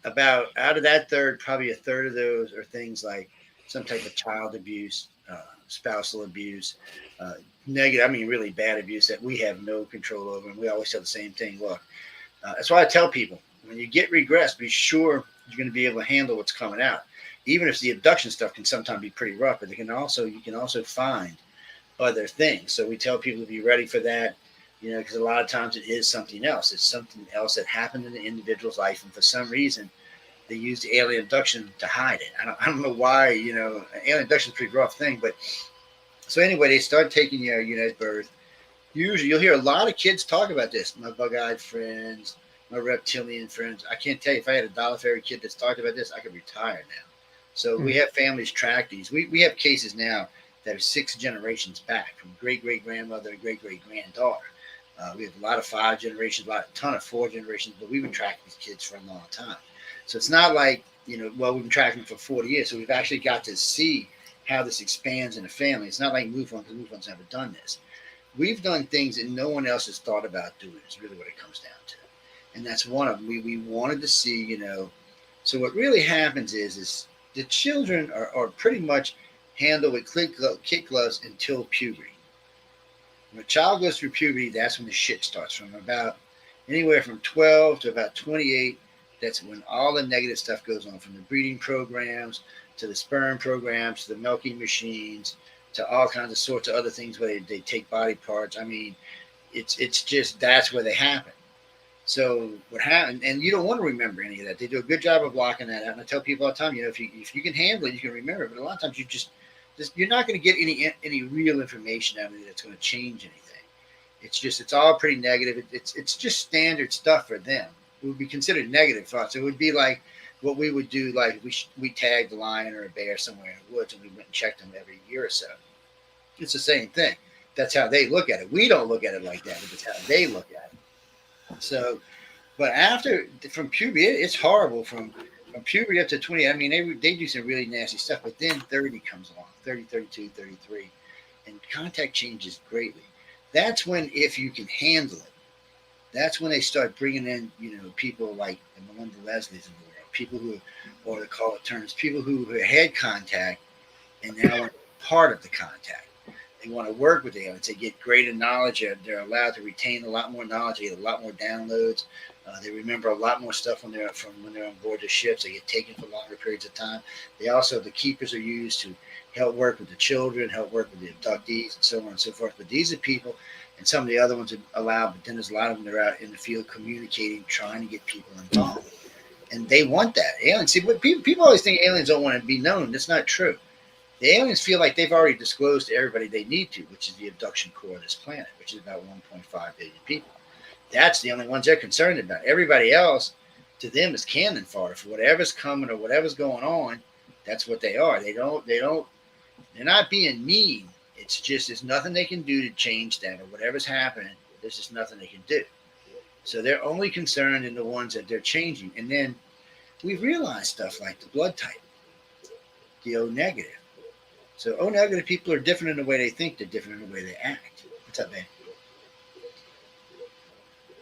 About out of that third, probably a third of those are things like some type of child abuse, spousal abuse, negative, I mean, really bad abuse that we have no control over. And we always tell the same thing. Look, that's why I tell people when you get regressed, be sure you're going to be able to handle what's coming out. Even if the abduction stuff can sometimes be pretty rough, but you can also find other things. So we tell people to be ready for that, because a lot of times it is something else. It's something else that happened in the individual's life, and for some reason, they use the alien abduction to hide it. I don't know why. Alien abduction is a pretty rough thing, but so anyway, they start taking you at birth. Usually, you'll hear a lot of kids talk about this. My bug-eyed friends, my reptilian friends. I can't tell you, if I had a dollar for every kid that's talked about this, I could retire now. So we have families track these. We have cases now that are 6 generations back, from great-great-grandmother and great-great-granddaughter. We have a lot of 5 generations, a ton of 4 generations, but we've been tracking these kids for a long time. So it's not like, we've been tracking them for 40 years. So we've actually got to see how this expands in a family. It's not like MUFON, because MUFON's never done this. We've done things that no one else has thought about doing, is really what it comes down to. And that's one of them. We wanted to see, so what really happens is the children are pretty much handled with kid gloves until puberty. When a child goes through puberty, that's when the shit starts. From about anywhere from 12 to about 28, that's when all the negative stuff goes on, from the breeding programs to the sperm programs to the milking machines to all kinds of sorts of other things where they take body parts. I mean, it's just, that's where they happen. So what happened, and you don't want to remember any of that. They do a good job of blocking that out. And I tell people all the time, if you can handle it, you can remember it. But a lot of times you're not going to get any real information out of it that's going to change anything. It's all pretty negative. It's just standard stuff for them. It would be considered negative thoughts. It would be like what we would do, like we tagged a lion or a bear somewhere in the woods, and we went and checked them every year or so. It's the same thing. That's how they look at it. We don't look at it like that, but it's how they look at it. So, but from puberty, it's horrible. From puberty up to 20, I mean, they do some really nasty stuff, but then 30 comes along, 30, 32, 33, and contact changes greatly. That's when, if you can handle it, that's when they start bringing in, people like the Melinda Leslies in the world, people who, or they call it terms, people who had contact and now are part of the contact. They want to work with aliens. They get greater knowledge. They're allowed to retain a lot more knowledge. They get a lot more downloads. They remember a lot more stuff when they're on board the ships. They get taken for longer periods of time. The keepers are used to help work with the children, help work with the abductees, and so on and so forth. But these are people, and some of the other ones are allowed, but then there's a lot of them that are out in the field communicating, trying to get people involved. And they want that. Aliens, see, but people always think aliens don't want to be known. That's not true. The aliens feel like they've already disclosed to everybody they need to, which is the abduction core of this planet, which is about 1.5 billion people. That's the only ones they're concerned about. Everybody else, to them, is cannon fodder for whatever's coming or whatever's going on. That's what they are. They're not being mean. It's just there's nothing they can do to change that, or whatever's happening. There's just nothing they can do. So they're only concerned in the ones that they're changing. And then we realize stuff like the blood type, the O negative. So O negative people are different in the way they think. They're different in the way they act. What's up, man?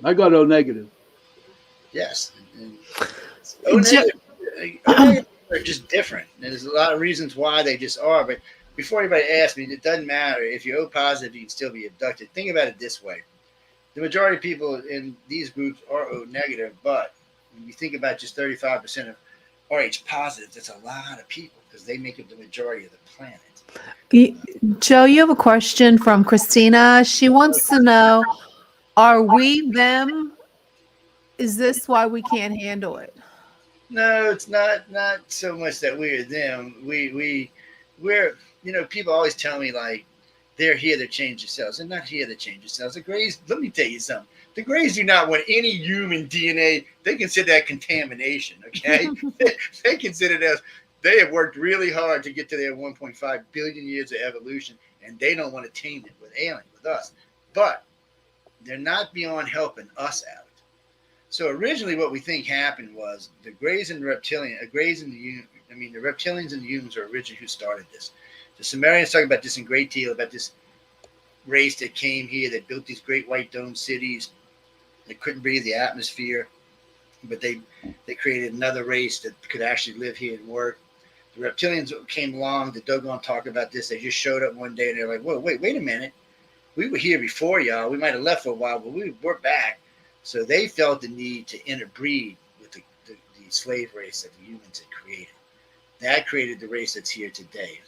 I got O negative. Yes. And O negative are just different. And there's a lot of reasons why they just are. But before anybody asks me, it doesn't matter. If you're O positive, you can still be abducted. Think about it this way. The majority of people in these groups are O negative, but when you think about just 35% of RH positive, that's a lot of people, because they make up the majority of the planet. Joe, you have a question from Christina. She wants to know, are we them? Is this why we can't handle it? No, it's not so much that we're them. We're people always tell me like they're here to change themselves. They're not here to change themselves. The Greys, let me tell you something. The Greys do not want any human DNA. They consider that contamination, okay? They consider that they have worked really hard to get to their 1.5 billion years of evolution, and they don't want to taint it with us. But they're not beyond helping us out. So originally what we think happened was the Greys and the reptilians, the reptilians and the humans are originally who started this. The Sumerians talk about this in great deal, about this race that came here, that built these great white dome cities, that couldn't breathe the atmosphere. but they created another race that could actually live here and work. The reptilians came along. The Dogon talk about this. They just showed up one day and they're like, whoa, wait a minute. We were here before y'all. We might have left for a while, but we're back. So they felt the need to interbreed with the slave race that the humans had created. That created the race that's here today.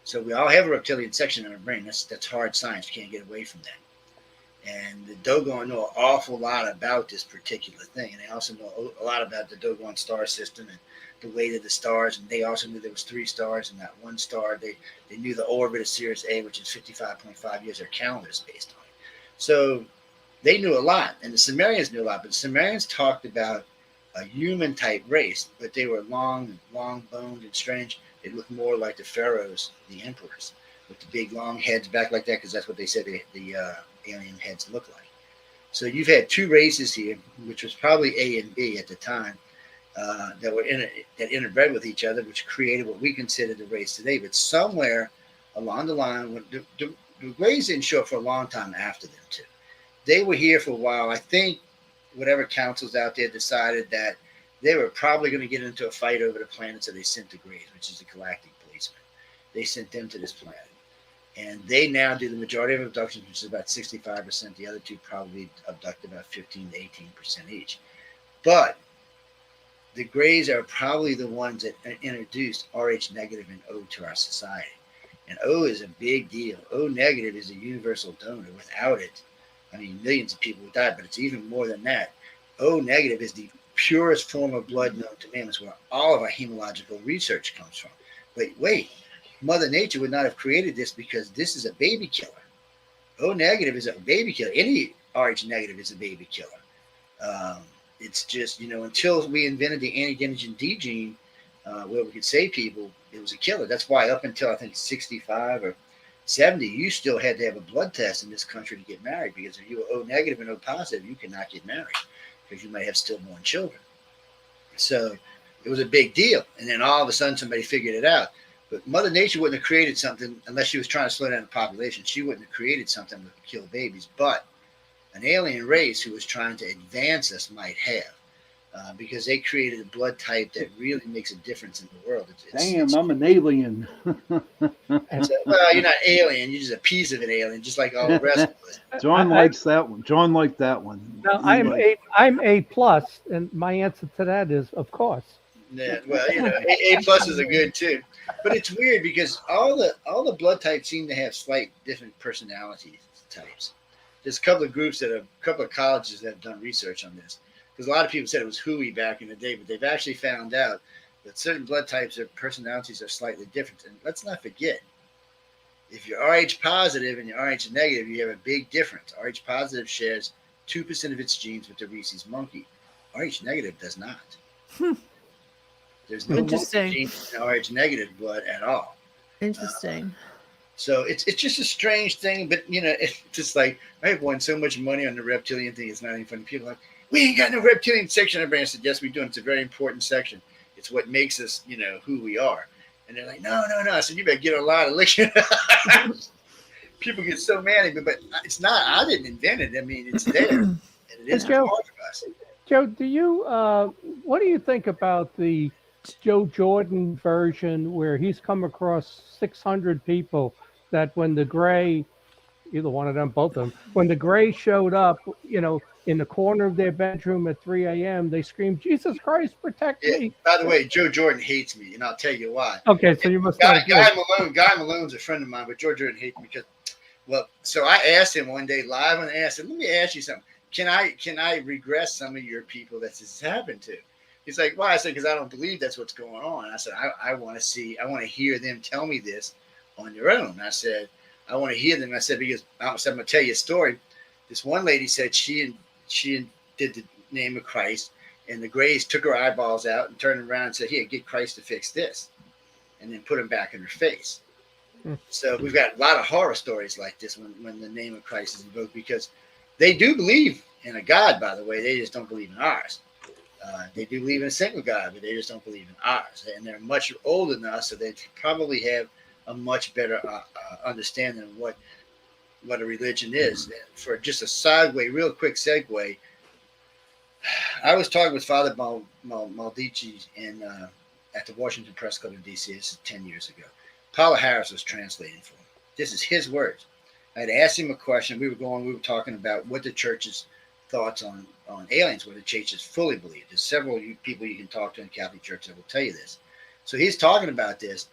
So we all have a reptilian section in our brain. That's hard science. You can't get away from that. And the Dogon know an awful lot about this particular thing. And they also know a lot about the Dogon star system and the weight of the stars. And they also knew there was 3 stars and that one star. They knew the orbit of Sirius A, which is 55.5 years. Their calendar is based on it. So they knew a lot. And the Sumerians knew a lot. But the Sumerians talked about a human type race, but they were long boned and strange. They looked more like the pharaohs, the emperors, with the big long heads back like that, because that's what they said the alien heads look like. So you've had 2 races here, which was probably A and B at the time, that interbred with each other, which created what we consider the race today. But somewhere along the line, the Greys didn't show up for a long time after them too. They were here for a while. I think whatever councils out there decided that they were probably going to get into a fight over the planet, so they sent the Greys, which is the galactic policemen. They sent them to this planet. And they now do the majority of abductions, which is about 65%. The other 2 probably abduct about 15 to 18% each. But the Greys are probably the ones that introduced RH negative and O to our society. And O is a big deal. O negative is a universal donor. Without it, I mean, millions of people would die, but it's even more than that. O negative is the purest form of blood known to man. It's where all of our hematological research comes from. But wait, Mother Nature would not have created this because this is a baby killer. O negative is a baby killer. Any RH negative is a baby killer. It's just, until we invented the anti-denigen D gene, where we could save people, it was a killer. That's why up until I think 65 or 70, you still had to have a blood test in this country to get married, because if you were O negative and O positive, you could not get married because you might have stillborn children. So it was a big deal. And then all of a sudden somebody figured it out. But Mother Nature wouldn't have created something unless she was trying to slow down the population. She wouldn't have created something that would kill babies. But an alien race who was trying to advance us might have, because they created a blood type that really makes a difference in the world. Damn, I'm an alien. Well, you're not alien. You're just a piece of an alien, just like all the rest of us. John likes that one. John liked that one. No, I'm A plus, and my answer to that is, of course. Yeah, well, A pluses are good too, but it's weird because all the blood types seem to have slight different personality types. There's a couple of groups a couple of colleges that have done research on this, because a lot of people said it was hooey back in the day, but they've actually found out that certain blood types or personalities are slightly different. And let's not forget, if you're RH positive and you're RH negative, you have a big difference. RH positive shares 2% of its genes with the rhesus monkey. RH negative does not. There's no monkey gene in RH negative blood at all. Interesting. So it's just a strange thing, but it's just like, I've won so much money on the reptilian thing. It's not even funny. People are like, we ain't got no reptilian section in our brain. I said, yes, we do. It's a very important section. It's what makes us, who we are. And they're like, no. I said, you better get a lot of licking. People get so mad at me, but it's not. I didn't invent it. I mean, it's there, and it is part of us. Joe, what do you think about the Joe Jordan version where he's come across 600 people that when the Gray, either one of them, both of them, when the Gray showed up, in the corner of their bedroom at 3 a.m., they screamed, Jesus Christ, protect me. By the way, Joe Jordan hates me, and I'll tell you why. Okay, so you must Guy Malone's a friend of mine, but Joe Jordan hates me because, so I asked him one day live, and I asked him, let me ask you something. Can I regress some of your people that this has happened to? He's like, why? I said, because I don't believe that's what's going on. I said, I want to hear them tell me this on their own. I said, I want to hear them. I said, because I'm going to tell you a story. This one lady said she did the name of Christ, and the Greys took her eyeballs out and turned around and said, here, get Christ to fix this, and then put him back in her face. So we've got a lot of horror stories like this when the name of Christ is invoked, because they do believe in a God, by the way. They just don't believe in ours. They do believe in a single God, but they just don't believe in ours. And they're much older than us, so they probably have a much better understanding of what a religion is. For just a real quick segue, I was talking with Father Maldici at the Washington Press Club in D.C. This is 10 years ago. Paula Harris was translating for him. This is his words. I had asked him a question. We were talking about what the church's thoughts on aliens, what the church is fully believed. There's several people you can talk to in the Catholic Church that will tell you this. So he's talking about this.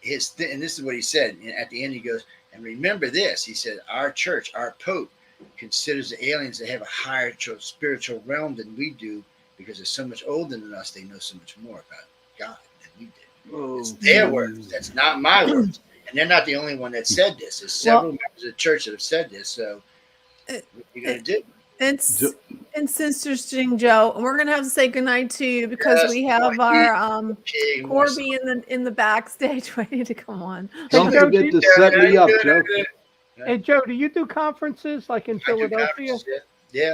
And this is what he said. And at the end, he goes, and remember this. He said, our church, our Pope, considers the aliens that have a higher spiritual realm than we do because they're so much older than us. They know so much more about God than we did. Oh, it's their words. That's not my words. And they're not the only one that said this. There's several members of the church that have said this. So what are you going to do? It's interesting, Joe. We're gonna have to say goodnight to you because we have our Corbie in the backstage waiting to come on. Don't forget to set me up, Joe. Hey, Joe, do you do conferences like in Philadelphia? Yeah,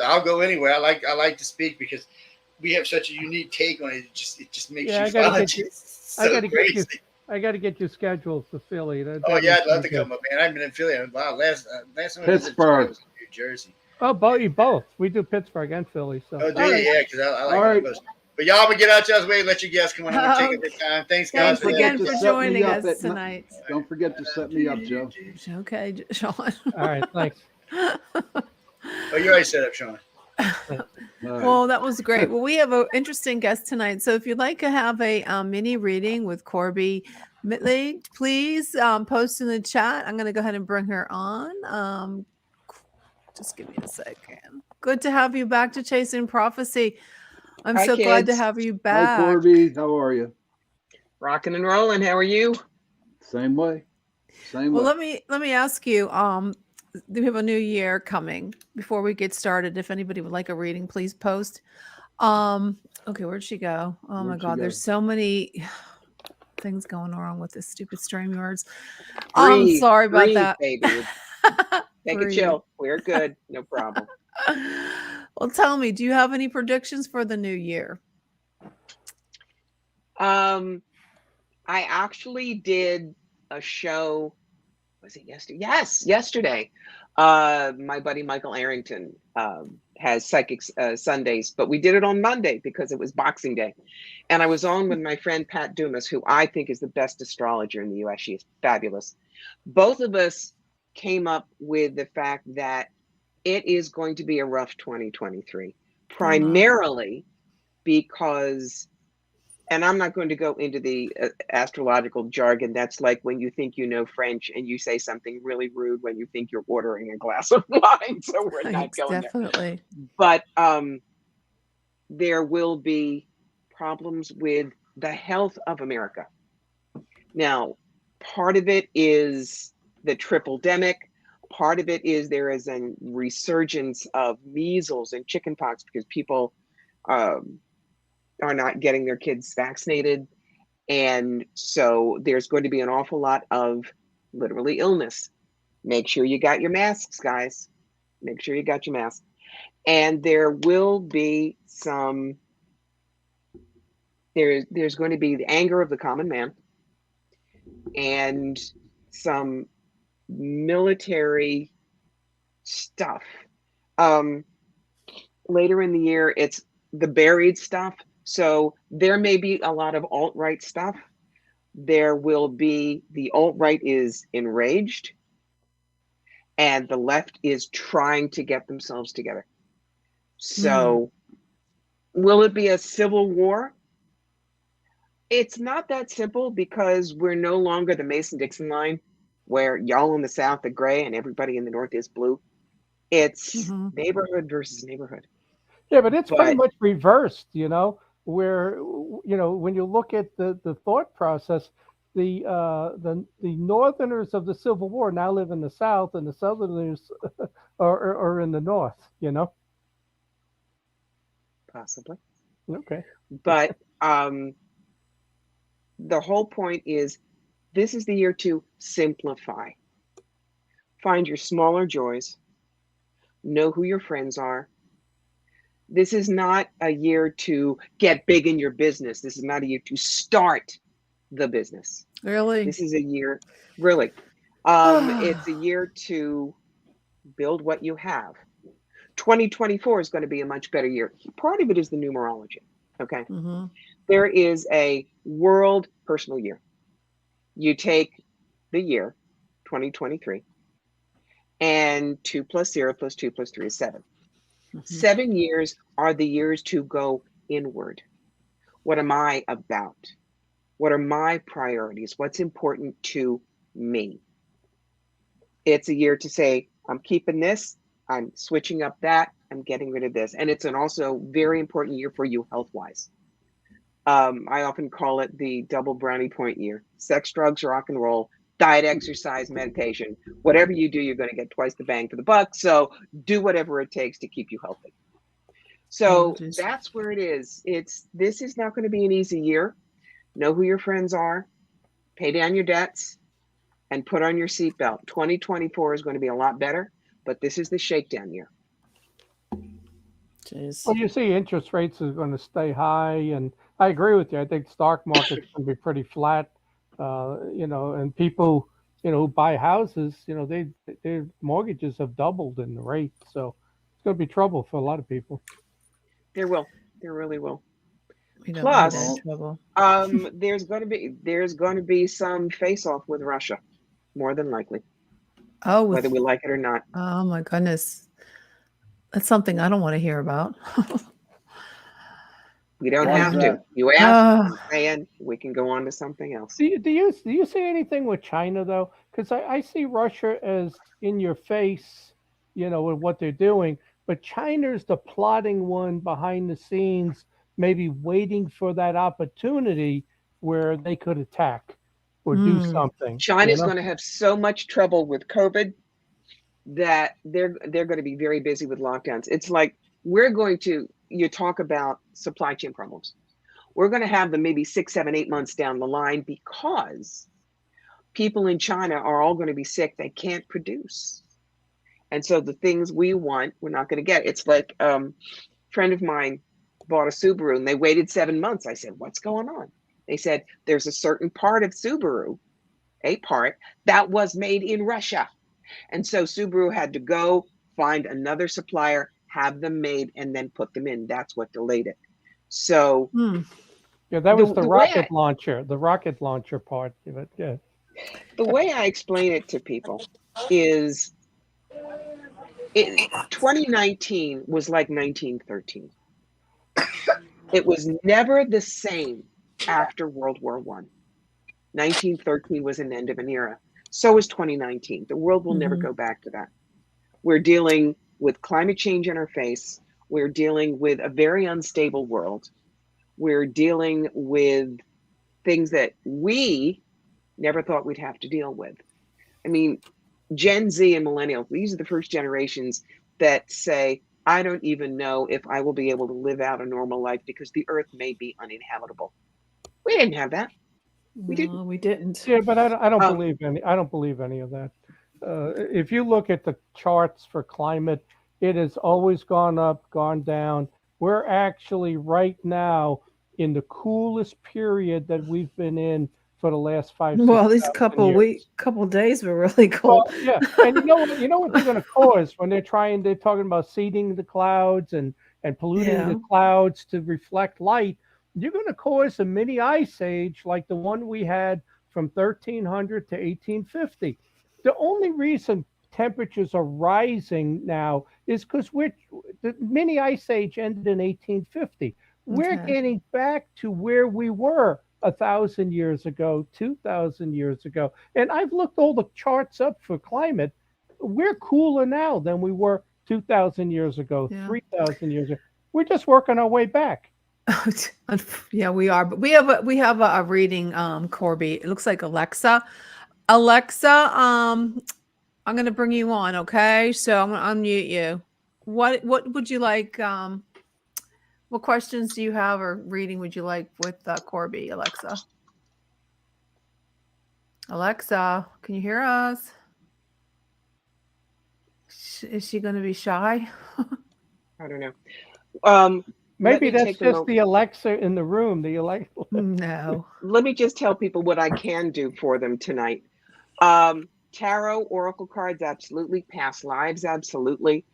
I'll go anywhere. I like to speak because we have such a unique take on it. It just makes you fun. I got to get you scheduled for Philly. I'd love to come up, man. I've been in Philly. Wow, last time Pittsburgh. I was in New Jersey. Oh, both. We do Pittsburgh and Philly. So. Oh, do you? Yeah, because I like those. But y'all will get out y'all's way and let you guys come on. I'm going to take a good time. Thanks, guys. Thanks again for joining us tonight. Don't forget to set me up, Joe. Okay, Sean. All right, thanks. Oh, you already set up, Sean. Well, that was great. Well, we have an interesting guest tonight. So if you'd like to have a mini reading with Corbie Mitleid, please post in the chat. I'm going to go ahead and bring her on. Just give me a second. Good to have you back to Chasing Prophecy. I'm so glad to have you back. Hi, Corbie. How are you? Rocking and rolling. How are you? Same way. Well, let me ask you. We have a new year coming. Before we get started, if anybody would like a reading, please post. Okay, where'd she go? Oh my God, there's so many things going on with this stupid StreamYards. I'm sorry about that, baby. Take a chill. We're good. No problem. Well, tell me, do you have any predictions for the new year? I actually did a show. Was it yesterday? Yes, yesterday. My buddy Michael Arrington has Psychic Sundays, but we did it on Monday because it was Boxing Day. And I was on with my friend Pat Dumas, who I think is the best astrologer in the U.S. She is fabulous. Both of us came up with the fact that it is going to be a rough 2023, primarily because, and I'm not going to go into the astrological jargon. That's like when you think you know French and you say something really rude when you think you're ordering a glass of wine. So we're not going there. But there will be problems with the health of America. Now, part of it is the triple-demic. Part of it is there is a resurgence of measles and chickenpox because people are not getting their kids vaccinated. And so there's going to be an awful lot of literally illness. Make sure you got your masks, guys. Make sure you got your mask. And there will be some, there's going to be the anger of the common man and some military stuff. Later in the year, it's the buried stuff. So there may be a lot of alt-right stuff. There will be, the alt-right is enraged and the left is trying to get themselves together. So will it be a civil war? It's not that simple because we're no longer the Mason-Dixon line where y'all in the South are gray and everybody in the North is blue. It's neighborhood versus neighborhood. Yeah, but it's pretty much reversed, where, when you look at the thought process, the Northerners of the Civil War now live in the South and the Southerners are in the North, Possibly. Okay. But the whole point is this is the year to simplify. Find your smaller joys. Know who your friends are. This is not a year to get big in your business. This is not a year to start the business. Really? This is a year, really. It's a year to build what you have. 2024 is going to be a much better year. Part of it is the numerology. Okay. Mm-hmm. There is a world personal year. You take the year 2023 and 2 plus 0 plus 2 plus 3 is 7. Mm-hmm. 7 years are the years to go inward. What am I about? What are my priorities? What's important to me? It's a year to say, I'm keeping this, I'm switching up that, I'm getting rid of this. And it's an also very important year for you health-wise. I often call it the double brownie point year. Sex, drugs, rock and roll, diet, exercise, meditation. Whatever you do, you're going to get twice the bang for the buck. So do whatever it takes to keep you healthy. So that's where it is. This is not going to be an easy year. Know who your friends are, pay down your debts, and put on your seatbelt. 2024 is going to be a lot better, but this is the shakedown year. Jeez. Well, you see interest rates are going to stay high, and I agree with you. I think the stock market's going to be pretty flat, and people, who buy houses, their mortgages have doubled in the rate. So it's going to be trouble for a lot of people. There really will. Plus, there's going to be some face-off with Russia, more than likely. Oh, whether we like it or not. Oh my goodness, that's something I don't want to hear about. We don't have to. You ask, and we can go on to something else. Do you see anything with China though? Because I see Russia as in your face, with what they're doing, but China's the plotting one behind the scenes, maybe waiting for that opportunity where they could attack or do something. China's going to have so much trouble with COVID that they're going to be very busy with lockdowns. It's like you talk about supply chain problems. We're going to have them maybe 6, 7, 8 months down the line because people in China are all going to be sick. They can't produce. And so the things we want, we're not going to get. It's like a friend of mine bought a Subaru and they waited 7 months. I said, what's going on? They said, there's a certain part of Subaru, a part that was made in Russia. And so Subaru had to go find another supplier, have them made, and then put them in. That's what delayed it. So yeah, that was the rocket launcher, the rocket launcher part of it. Yeah. The way I explain it to people is 2019 was like 1913. It was never the same after World War I. 1913 was an end of an era. So is 2019. The world will never go back to that. We're dealing with climate change in our face. We're dealing with a very unstable world. We're dealing with things that we never thought we'd have to deal with. I mean, Gen Z and millennials, these are the first generations that say, I don't even know if I will be able to live out a normal life because the earth may be uninhabitable. We didn't have that. We didn't. Yeah, but I don't believe any. I don't believe any of that. If you look at the charts for climate, it has always gone up, gone down. We're actually right now in the coolest period that we've been in for the last 5 years. Well, these couple days were really cold. Well, yeah, and you know what they're going to cause when they're talking about seeding the clouds and polluting the clouds to reflect light. You're going to cause a mini ice age like the one we had from 1300 to 1850. The only reason temperatures are rising now is because the mini ice age ended in 1850. We're getting back to where we were 1,000 years ago, 2,000 years ago. And I've looked all the charts up for climate. We're cooler now than we were 2,000 years ago, 3,000 years ago. We're just working our way back. Yeah, we are. But we have a reading, Corbie. It looks like Alexa, I'm going to bring you on. Okay. So I'm going to unmute you. What would you like? What questions do you have or reading would you like with Corbie, Alexa? Alexa, can you hear us? Is she going to be shy? I don't know. Maybe that's just the Alexa in the room. The Alexa. No. Let me just tell people what I can do for them tonight. Tarot, oracle cards, absolutely. Past lives, absolutely.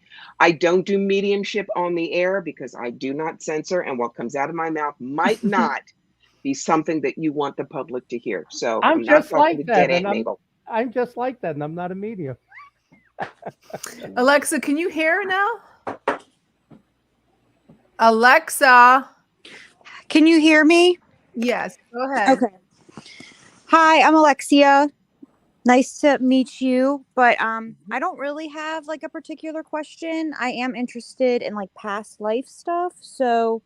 I don't do mediumship on the air because I do not censor, and what comes out of my mouth might not be something that you want the public to hear. So I'm I'm not just talking to like dead that, Aunt and Mabel. I'm just like that, and I'm not a medium. Alexa, can you hear now? Alexa. Can you hear me? Yes, go ahead. Okay. Hi, I'm Alexia. Nice to meet you, but I don't really have like a particular question. I am interested in like past life stuff, so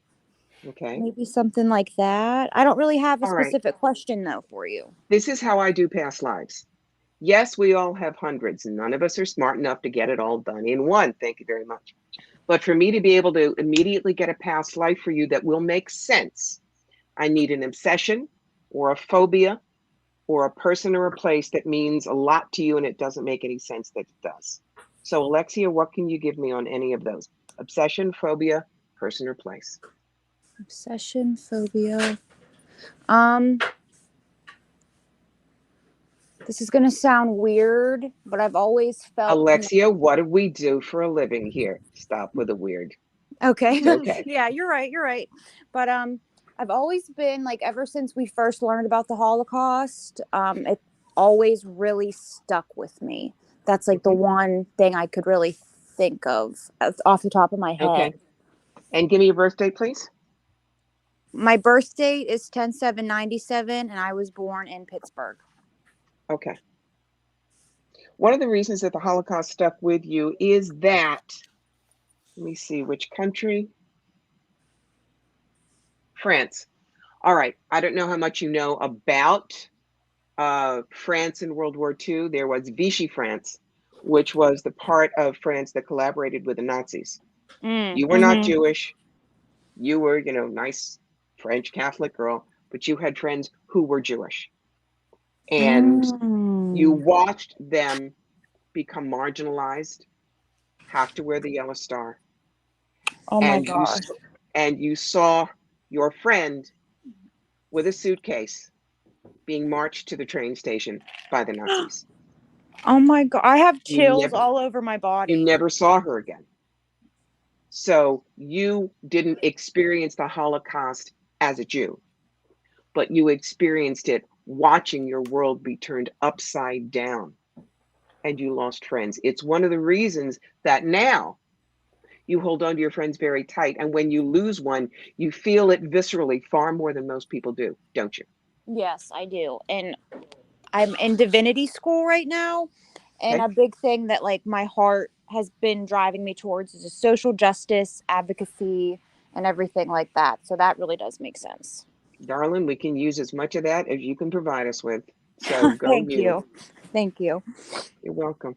Okay. maybe something like that. I don't really have a All right. specific question though for you. This is how I do past lives. Yes, we all have hundreds, and none of us are smart enough to get it all done in one. Thank you very much. But for me to be able to immediately get a past life for you that will make sense, I need an obsession or a phobia or a person or a place that means a lot to you and it doesn't make any sense that it does. So, Alexia, what can you give me on any of those? Obsession, phobia, person or place? Obsession, phobia. This is gonna sound weird, but I've always felt Alexia, what do we do for a living here? Stop with the weird. Okay. It's okay. Yeah, you're right. You're right. But I've always been like ever since we first learned about the Holocaust, it always really stuck with me. That's like the one thing I could really think of off the top of my head. Okay. And give me your birth date, please. My birth date is 10/7/97 and I was born in Pittsburgh. Okay. One of the reasons that the Holocaust stuck with you is that, let me see, which country? France. All right. I don't know how much you know about France in World War II. There was Vichy France, which was the part of France that collaborated with the Nazis. You were not Jewish. You were, you know, nice French Catholic girl, but you had friends who were Jewish. And you watched them become marginalized, have to wear the yellow star. Oh my gosh. And you saw your friend with a suitcase being marched to the train station by the Nazis. Oh my god. I have chills all over my body. You never saw her again. So you didn't experience the Holocaust as a Jew, but you experienced it watching your world be turned upside down, and you lost friends. It's one of the reasons that now you hold on to your friends very tight, and when you lose one, you feel it viscerally far more than most people do, don't you? Yes, I do. And I'm in divinity school right now. And Okay. a big thing that like my heart has been driving me towards is social justice, advocacy, and everything like that. So that really does make sense. Darling, we can use as much of that as you can provide us with. So go Thank you. Thank you. You're welcome.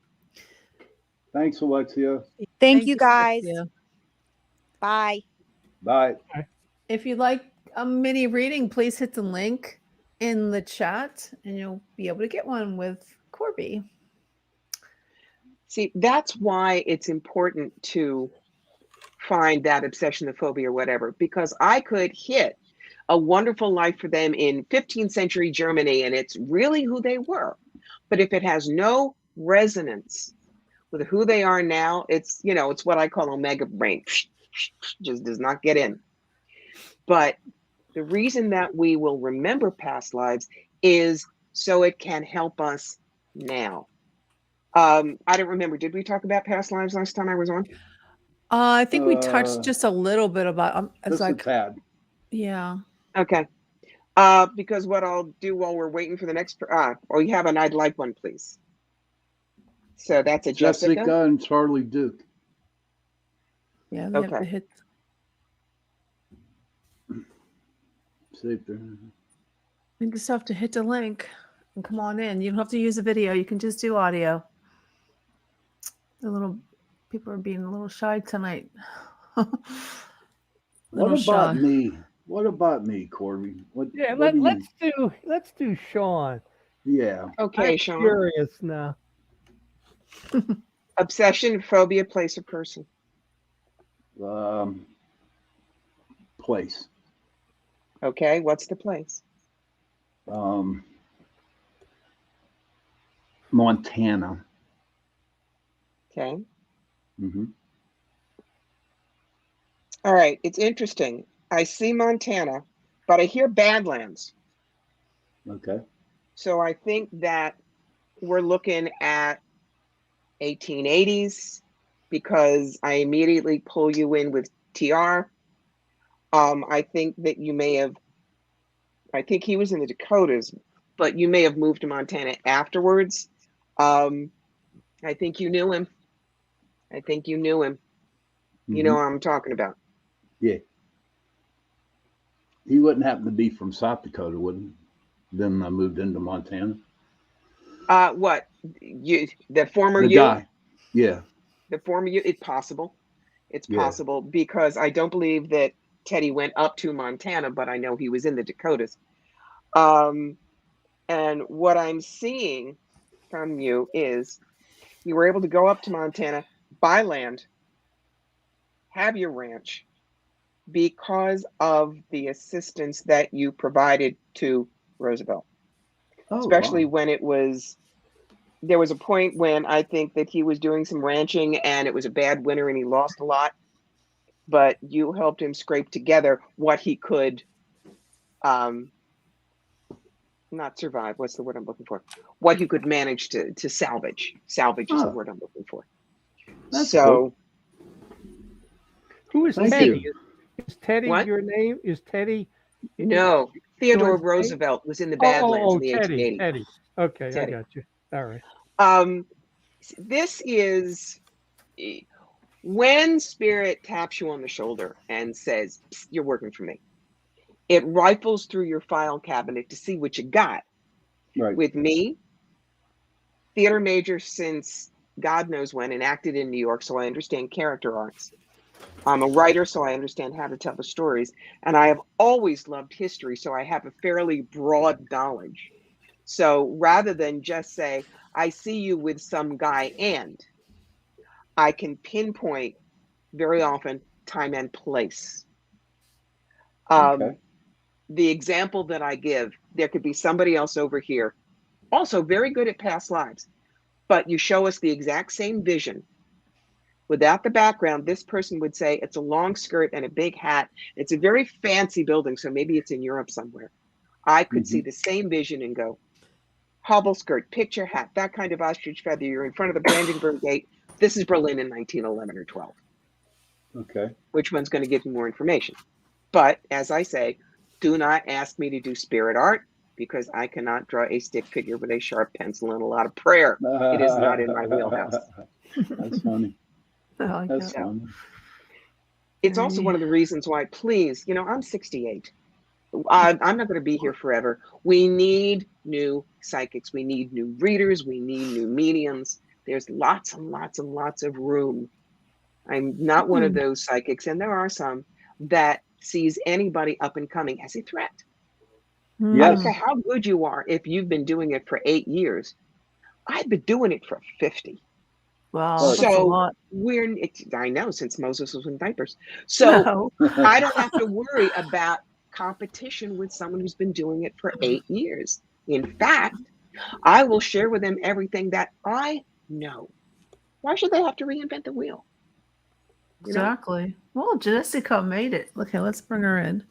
Thanks, Alexia. Thank you guys. Alexia. Bye. Bye. If you'd like a mini reading, please hit the link in the chat and you'll be able to get one with Corbie. See, that's why it's important to find that obsession, the phobia, or whatever, because I could hit a wonderful life for them in 15th century Germany, and it's really who they were. But if it has no resonance with who they are now, it's, you know, it's what I call omega brain, just does not get in. But the reason that we will remember past lives is so it can help us now. I don't remember. Did we talk about past lives last time I was on? I think we touched just a little bit about it's Just like a tad. yeah. Okay. Because what I'll do while we're waiting for the next, or you have an I'd like one, please. So that's a Jessica. And Charlie Duke. Yeah, we have to Okay. hit. See if they're... You just have to hit the link and come on in. You don't have to use a video. You can just do audio. The little people are being a little shy tonight. What about me? What about me, Corbie? Yeah, what let's do Sean. Yeah. Okay, I'm Sean. curious now. Obsession, phobia, place, or person. Place. Okay, what's the place? Montana. Okay. Mm-hmm. All right. It's interesting. I see Montana, but I hear Badlands. Okay. So I think that we're looking at 1880s because I immediately pull you in with TR. I think that you may have, I think he was in the Dakotas, but you may have moved to Montana afterwards. I think you knew him. I think you knew him. You know what I'm talking about. Yeah. He wouldn't happen to be from South Dakota, would he? Then I moved into Montana. What? You, the former The you? guy. Yeah. The former you? It's possible. It's Yeah. possible because I don't believe that Teddy went up to Montana, but I know he was in the Dakotas. And what I'm seeing from you is you were able to go up to Montana, buy land, have your ranch because of the assistance that you provided to Roosevelt. Oh, Especially wow. when it was, there was a point when I think that he was doing some ranching and it was a bad winter and he lost a lot, but you helped him scrape together what he could, not survive. What's the word I'm looking for? What he could manage to salvage. Salvage is the word I'm looking for. That's so cool. Who is Thank Teddy? you. Is Teddy What? your name? Is Teddy? No, Theodore Sean's name? Roosevelt was in the Badlands in the 1880s. Teddy. Okay, Teddy. I got you. All right. This is when Spirit taps you on the shoulder and says, "Psst, you're working for me." It rifles through your file cabinet to see what you got. Right. With me, theater major since God knows when, and acted in New York, so I understand character arcs. I'm a writer, so I understand how to tell the stories. And I have always loved history, so I have a fairly broad knowledge. So rather than just say, I see you with some guy and, I can pinpoint very often time and place. Okay. The example that I give, there could be somebody else over here, also very good at past lives, but you show us the exact same vision. Without the background, this person would say it's a long skirt and a big hat. It's a very fancy building, so maybe it's in Europe somewhere. I could see the same vision and go, Hobble skirt, picture hat, that kind of ostrich feather. You're in front of the Brandenburg Gate. This is Berlin in 1911 or 12. Okay. Which one's going to give you more information? But as I say, do not ask me to do spirit art because I cannot draw a stick figure with a sharp pencil and a lot of prayer. It is not in my wheelhouse. That's funny. I like That's that. funny. It's also one of the reasons why, please, I'm 68. I'm not going to be here forever. We need new psychics. We need new readers. We need new mediums. There's lots and lots and lots of room. I'm not one of those psychics, and there are some that sees anybody up and coming as a threat. I don't care how good you are if you've been doing it for 8 years. I've been doing it for 50. Wow, that's a So lot. I know, since Moses was in diapers. So I don't have to worry about competition with someone who's been doing it for 8 years. In fact, I will share with them everything that I know. Why should they have to reinvent the wheel? Exactly. Well, Jessica made it. Okay, let's bring her in.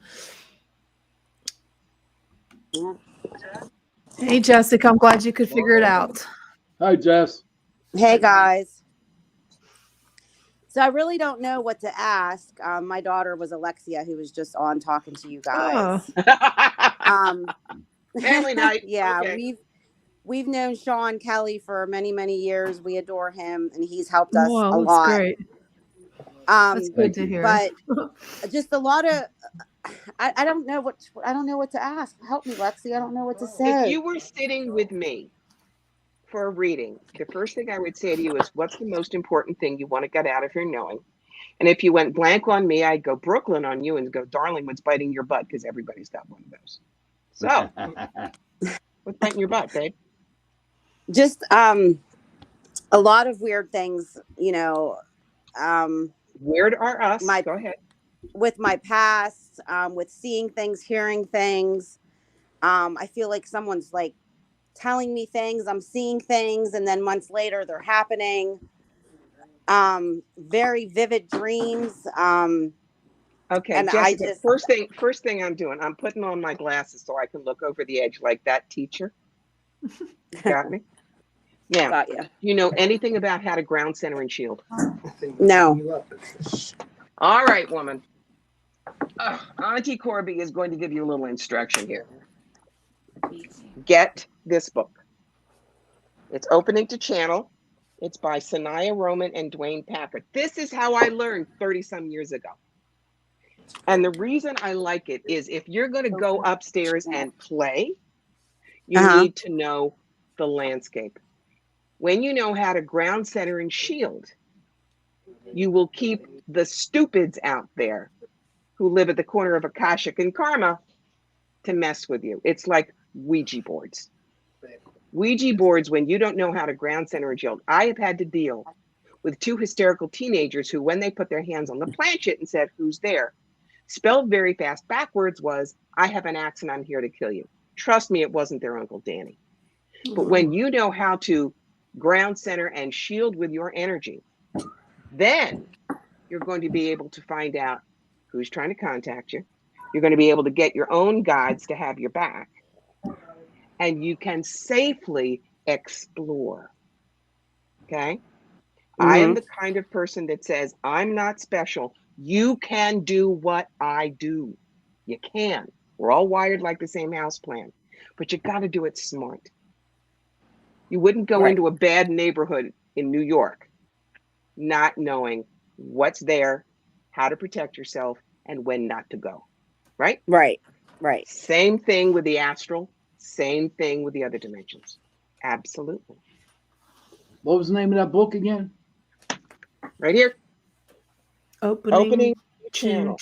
Hey, Jessica, I'm glad you could figure it out. Hi, Jess. Hey, guys. So I really don't know what to ask. My daughter was Alexia, who was just on talking to you guys. Family night. Yeah, okay. we've known Sean Kelly for many, many years. We adore him, and he's helped us Wow, a that's lot. great. That's good to hear. But just a lot of I don't know what to ask. Help me, Lexi. I don't know what to say. If you were sitting with me for a reading, the first thing I would say to you is, what's the most important thing you want to get out of your knowing? And if you went blank on me, I'd go Brooklyn on you and go, darling, what's biting your butt? Because everybody's got one of those. So what's biting your butt, babe? Just a lot of weird things, Weird are us. Go ahead. With my past, with seeing things, hearing things. I feel like someone's like telling me things. I'm seeing things, and then months later they're happening. Very vivid dreams. Okay, And I Jessica, just, first thing I'm doing, I'm putting on my glasses so I can look over the edge like that teacher. Got me? Now, got you. do you know anything about how to ground center and shield? No. All right, woman. Auntie Corbie is going to give you a little instruction here. Get this book. It's Opening to Channel. It's by Sanaya Roman and Dwayne Packard. This is how I learned 30-some years ago. And the reason I like it is if you're going to go upstairs and play, you need to know the landscape. When you know how to ground center and shield, you will keep the stupids out there who live at the corner of Akashic and Karma to mess with you. It's like Ouija boards. Ouija boards, when you don't know how to ground center and shield. I have had to deal with 2 hysterical teenagers who, when they put their hands on the planchette and said, "Who's there?" spelled very fast backwards was, "I have an axe and I'm here to kill you." Trust me, it wasn't their Uncle Danny. But when you know how to ground center and shield with your energy, then you're going to be able to find out who's trying to contact you. You're going to be able to get your own guides to have your back. And you can safely explore. Okay? I am the kind of person that says, I'm not special. You can do what I do. You can. We're all wired like the same house plan. But you got to do it smart. You wouldn't go into a bad neighborhood in New York not knowing what's there, how to protect yourself, and when not to go. Right? Right. Same thing with the astral. Same thing with the other dimensions. Absolutely. What was the name of that book again? Right here. Opening channel.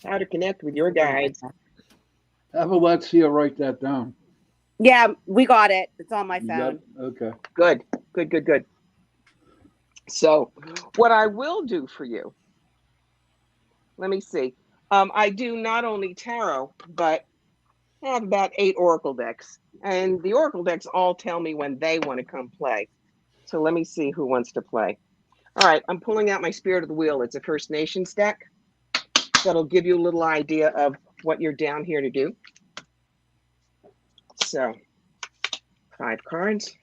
How to connect with your guides. Have Alexia write that down. Yeah, we got it. It's on my You phone. got- okay. Good. So what I will do for you, let me see. I do not only tarot, but I have about 8 oracle decks. And the oracle decks all tell me when they want to come play. So let me see who wants to play. All right, I'm pulling out my Spirit of the Wheel. It's a First Nations deck. That'll give you a little idea of what you're down here to do. So, 5 cards.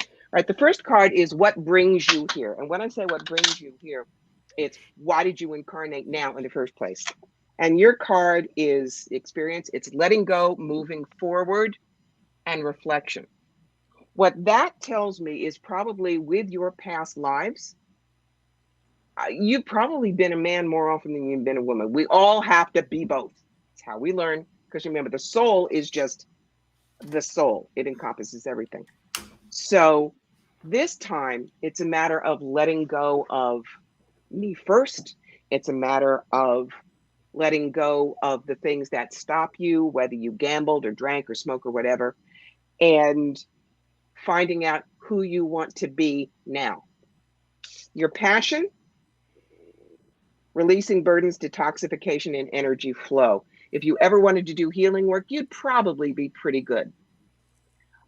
All right, the first card is what brings you here. And when I say what brings you here, it's why did you incarnate now in the first place? And your card is experience. It's letting go, moving forward, and reflection. What that tells me is probably with your past lives, you've probably been a man more often than you've been a woman. We all have to be both. It's how we learn. Because remember, the soul is just the soul. It encompasses everything. So this time, it's a matter of letting go of me first. It's a matter of letting go of the things that stop you, whether you gambled or drank or smoked or whatever, and finding out who you want to be now. Your passion, releasing burdens, detoxification, and energy flow. If you ever wanted to do healing work, you'd probably be pretty good.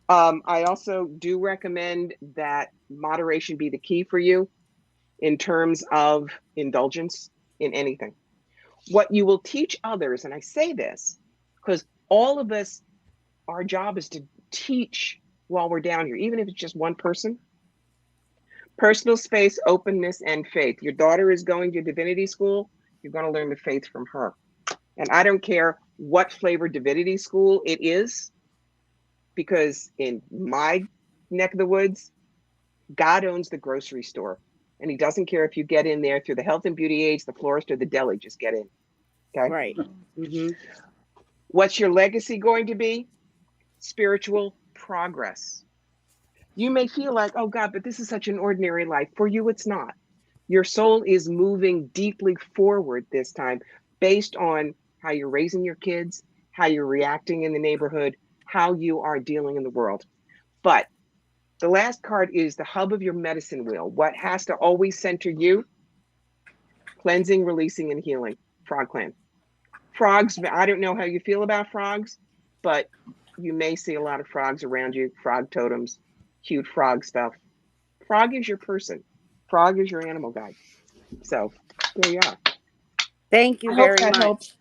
I also do recommend that moderation be the key for you in terms of indulgence in anything. What you will teach others, and I say this because all of us, our job is to teach while we're down here, even if it's just one person. Personal space, openness, and faith. Your daughter is going to divinity school. You're going to learn the faith from her. And I don't care what flavor divinity school it is, because in my neck of the woods, God owns the grocery store. And he doesn't care if you get in there through the health and beauty aids, the florist, or the deli. Just get in. Okay? Right. What's your legacy going to be? Spiritual progress. You may feel like, oh God, but this is such an ordinary life. For you, it's not. Your soul is moving deeply forward this time based on how you're raising your kids, how you're reacting in the neighborhood, how you are dealing in the world. But the last card is the hub of your medicine wheel. What has to always center you? Cleansing, releasing, and healing. Frog clan. Frogs, I don't know how you feel about frogs, but you may see a lot of frogs around you, frog totems, cute frog stuff. Frog is your person. Frog is your animal guide. So there you are. Thank you I hope very that much. helps.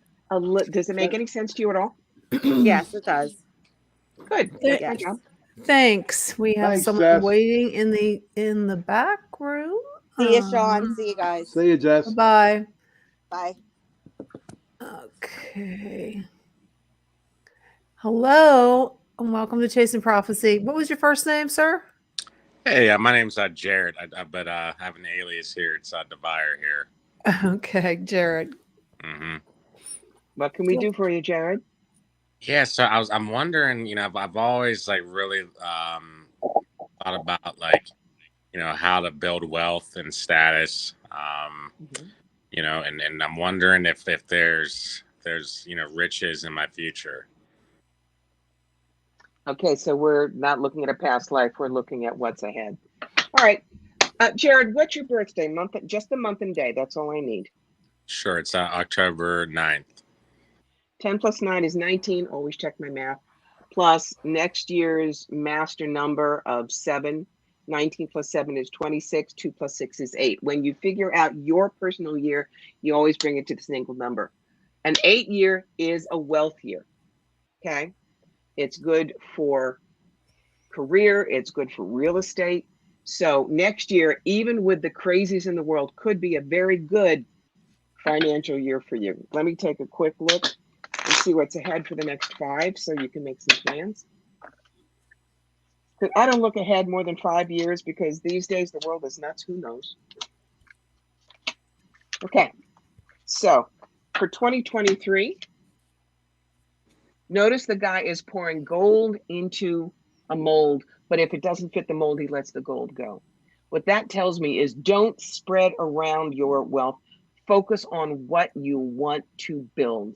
Does it make any sense to you at all? Yes, it does. Good. Th- That's my Yes. job. Thanks. We have Thanks, someone Jess. waiting in the back room. See you, Sean. See you guys. See you, Jess. Bye. Bye. Okay. Hello and welcome to Chasing Prophecy. What was your first name, sir? Hey, my name's Jared, but I have an alias here. It's Devire here. Okay, Jared. Mm-hmm. What can we do for you, Jared? Yeah, so I'm wondering, I've always really thought about how to build wealth and status, and I'm wondering if there's riches in my future. Okay, so we're not looking at a past life. We're looking at what's ahead. All right. Jared, what's your birthday month? Just the month and day. That's all I need. Sure. It's October 9th. 10 plus 9 is 19. Always check my math. Plus next year's master number of 7. 19 plus 7 is 26. 2 plus 6 is 8. When you figure out your personal year, you always bring it to the single number. An 8 year is a wealth year. Okay. It's good for career. It's good for real estate. So next year, even with the crazies in the world, could be a very good financial year for you. Let me take a quick look and see what's ahead for the next 5 so you can make some plans. I don't look ahead more than 5 years because these days the world is nuts. Who knows? Okay. So for 2023, notice the guy is pouring gold into a mold, but if it doesn't fit the mold, he lets the gold go. What that tells me is don't spread around your wealth. Focus on what you want to build.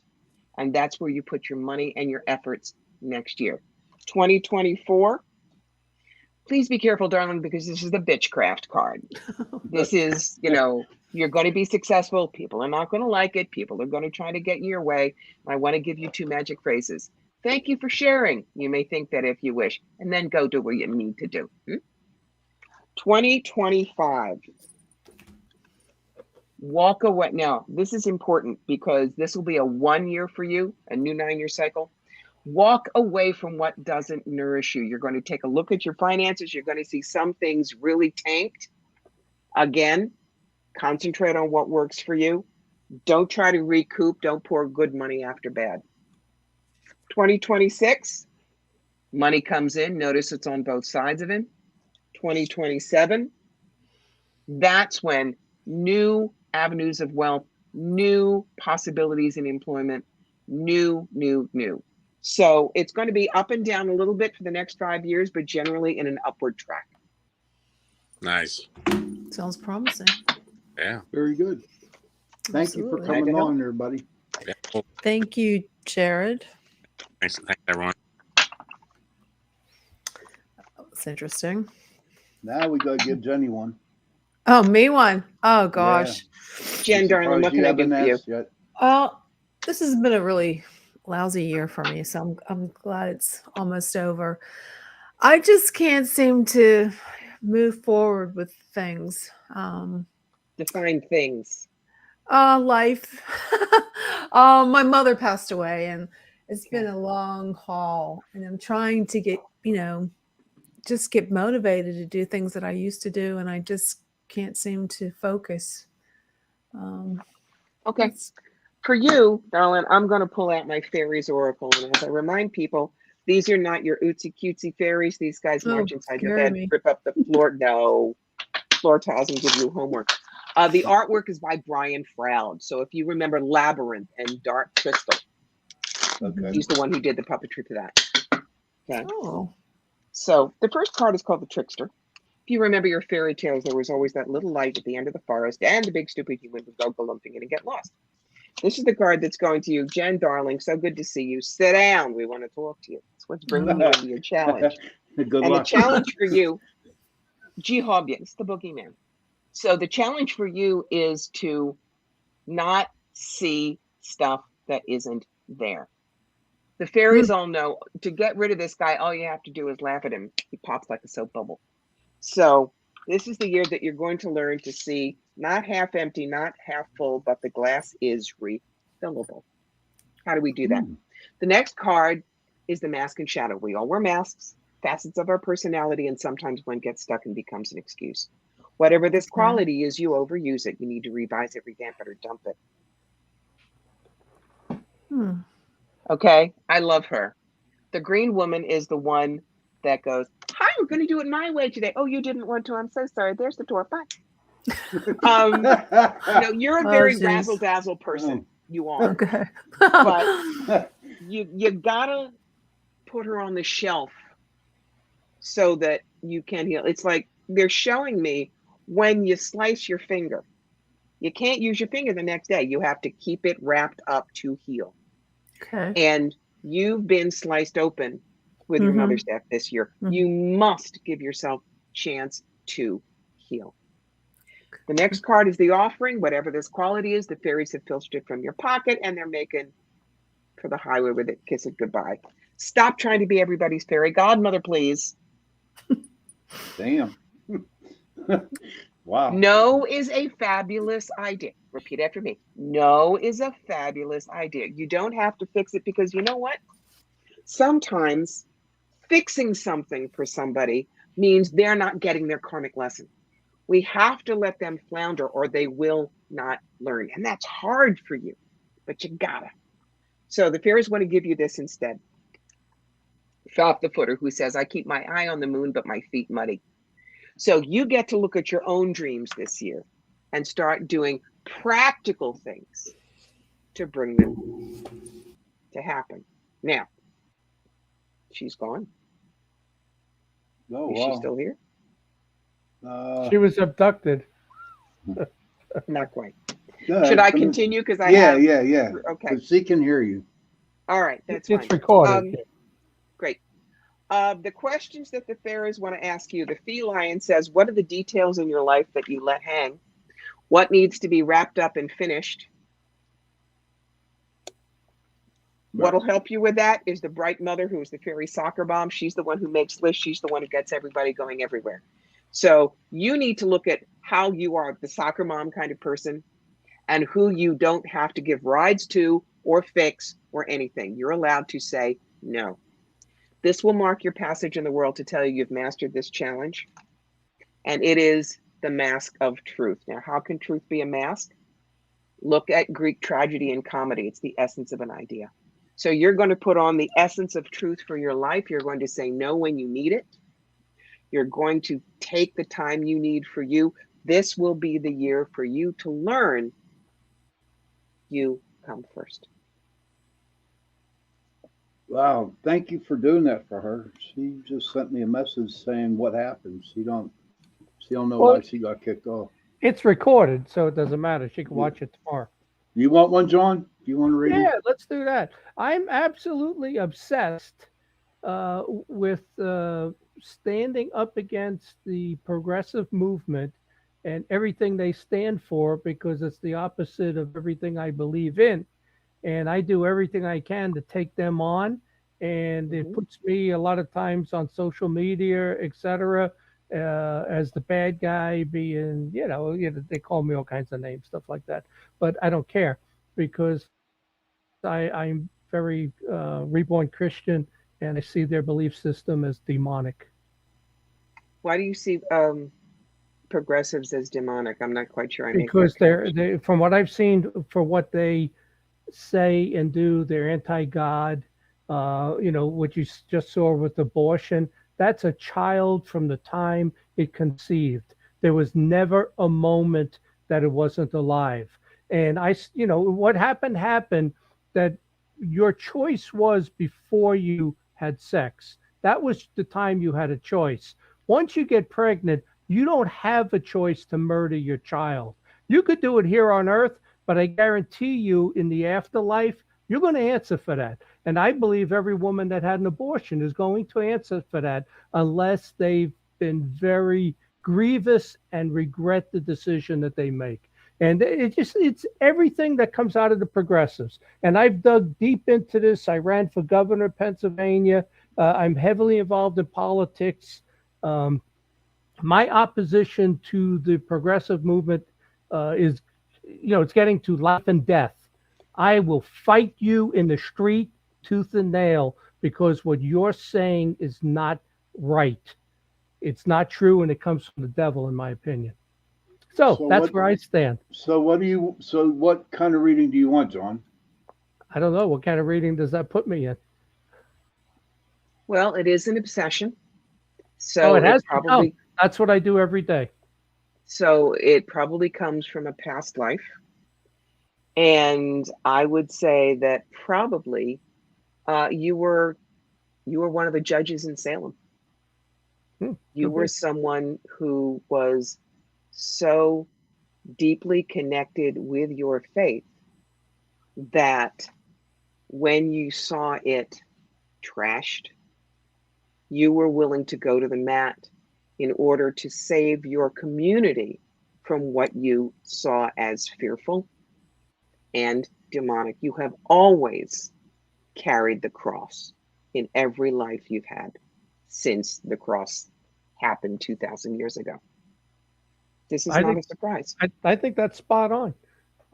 And that's where you put your money and your efforts next year. 2024, please be careful, darling, because this is the bitchcraft card. This is, you're going to be successful. People are not going to like it. People are going to try to get your way. I want to give you 2 magic phrases. Thank you for sharing. You may think that if you wish, and then go do what you need to do. 2025. Walk away. Now, this is important because this will be a 1 year for you, a new 9-year cycle. Walk away from what doesn't nourish you. You're going to take a look at your finances. You're going to see some things really tanked. Again, concentrate on what works for you. Don't try to recoup. Don't pour good money after bad. 2026, money comes in. Notice it's on both sides of it. 2027, that's when new avenues of wealth, new possibilities in employment, new. So it's going to be up and down a little bit for the next 5 years, but generally in an upward track. Nice. Sounds promising. Yeah. Very good. Thank you for Absolutely. coming Glad to help. on, everybody. Yeah. Well, Thank you, Jared. thanks everyone. That's interesting. Now we got to give Jenny one. Oh, me one. Oh gosh. Jen, darling, what can I do for you? Yet. This has been a really lousy year for me, so I'm glad it's almost over. I just can't seem to move forward with things. Define things. Life. My mother passed away, and it's been a long haul, and I'm trying to get, just get motivated to do things that I used to do, and I just can't seem to focus. Okay. For you, darling, I'm going to pull out my fairies oracle. And as I remind people, these are not your ootsy cutesy fairies. These guys march inside your scary head, me. rip up the floor. No, floor tiles and give you homework. The artwork is by Brian Froud. So if you remember Labyrinth and Dark Crystal, Okay. he's the one who did the puppetry for that. Okay. Oh, So the first card is called the Trickster. If you remember your fairy tales, there was always that little light at the end of the forest, and the big stupid human would go galumping in and get lost. This is the card that's going to you. Jen, darling, so good to see you. Sit down. We want to talk to you. That's what's bringing you into your challenge. Good And luck. the challenge for you, Jehobian, it's the boogeyman. So the challenge for you is to not see stuff that isn't there. The fairies all know to get rid of this guy, all you have to do is laugh at him. He pops like a soap bubble. So this is the year that you're going to learn to see not half empty, not half full, but the glass is refillable. How do we do that? The next card is the mask and shadow. We all wear masks, facets of our personality, and sometimes one gets stuck and becomes an excuse. Whatever this quality is, you overuse it. You need to revise it, revamp it, or dump it. Okay, I love her. The green woman is the one that goes, hi, we're going to do it my way today. Oh, you didn't want to. I'm so sorry. There's the door. Bye. You're a very razzle dazzle person. You are. Okay. But you gotta put her on the shelf so that you can heal. It's like they're showing me when you slice your finger, you can't use your finger the next day. You have to keep it wrapped up to heal. Okay. And you've been sliced open with your mother's death this year. You must give yourself a chance to heal. The next card is the offering. Whatever this quality is, the fairies have filtered it from your pocket and they're making for the highway with it. Kiss it goodbye. Stop trying to be everybody's fairy godmother, please. Damn. Wow. No is a fabulous idea. Repeat after me. No is a fabulous idea. You don't have to fix it because you know what? Sometimes fixing something for somebody means they're not getting their karmic lesson. We have to let them flounder or they will not learn. And that's hard for you, but you gotta. So the fairies want to give you this instead. Shop the footer who says, I keep my eye on the moon, but my feet muddy. So you get to look at your own dreams this year and start doing practical things to bring them to happen. Now, she's gone. Oh, Is she still here? She was abducted. Not quite. Should I continue? Because I Yeah. Okay. She can hear you. All right, that's It's fine. recorded. Great. The questions that the fairies want to ask you, the feline says, what are the details in your life that you let hang? What needs to be wrapped up and finished? What'll help you with that is the bright mother, who is the fairy soccer mom. She's the one who makes lists. She's the one who gets everybody going everywhere. So you need to look at how you are the soccer mom kind of person and who you don't have to give rides to or fix or anything. You're allowed to say no. This will mark your passage in the world to tell you you've mastered this challenge. And it is the mask of truth. Now, how can truth be a mask? Look at Greek tragedy and comedy. It's the essence of an idea. So you're going to put on the essence of truth for your life. You're going to say no when you need it. You're going to take the time you need for you. This will be the year for you to learn you come first. Wow, thank you for doing that for her. She just sent me a message saying what happened. She don't know why she got kicked off. It's recorded, so it doesn't matter. She can watch it tomorrow. You want one, John? Do you want to read it? Yeah, let's do that. I'm absolutely obsessed with standing up against the progressive movement and everything they stand for, because it's the opposite of everything I believe in. And I do everything I can to take them on. And it puts me a lot of times on social media, etc., as the bad guy, being, they call me all kinds of names, stuff like that. But I don't care, because I'm very reborn Christian, and I see their belief system as demonic. Why do you see progressives as demonic? I'm not quite sure. Because they, from what I've seen, for what they say and do, they're anti-God. What you just saw with abortion, that's a child from the time it conceived. There was never a moment that it wasn't alive. And what happened that your choice was before you had sex. That was the time you had a choice. Once you get pregnant, you don't have a choice to murder your child. You could do it here on earth, but I guarantee you in the afterlife, you're going to answer for that. And I believe every woman that had an abortion is going to answer for that, unless they've been very grievous and regret the decision that they make. And it's everything that comes out of the progressives. And I've dug deep into this. I ran for governor of Pennsylvania. I'm heavily involved in politics. My opposition to the progressive movement is, it's getting to life and death. I will fight you in the street, tooth and nail, because what you're saying is not right. It's not true, and it comes from the devil, in my opinion. So that's where I stand. So what kind of reading do you want, John? I don't know. What kind of reading does that put me in? Well, it is an obsession. So it has probably. No, that's what I do every day. So it probably comes from a past life. And I would say that probably you were one of the judges in Salem. You were someone who was so deeply connected with your faith that when you saw it trashed, you were willing to go to the mat in order to save your community from what you saw as fearful and demonic. You have always carried the cross in every life you've had since the cross happened 2,000 years ago. This is not a surprise. I think that's spot on.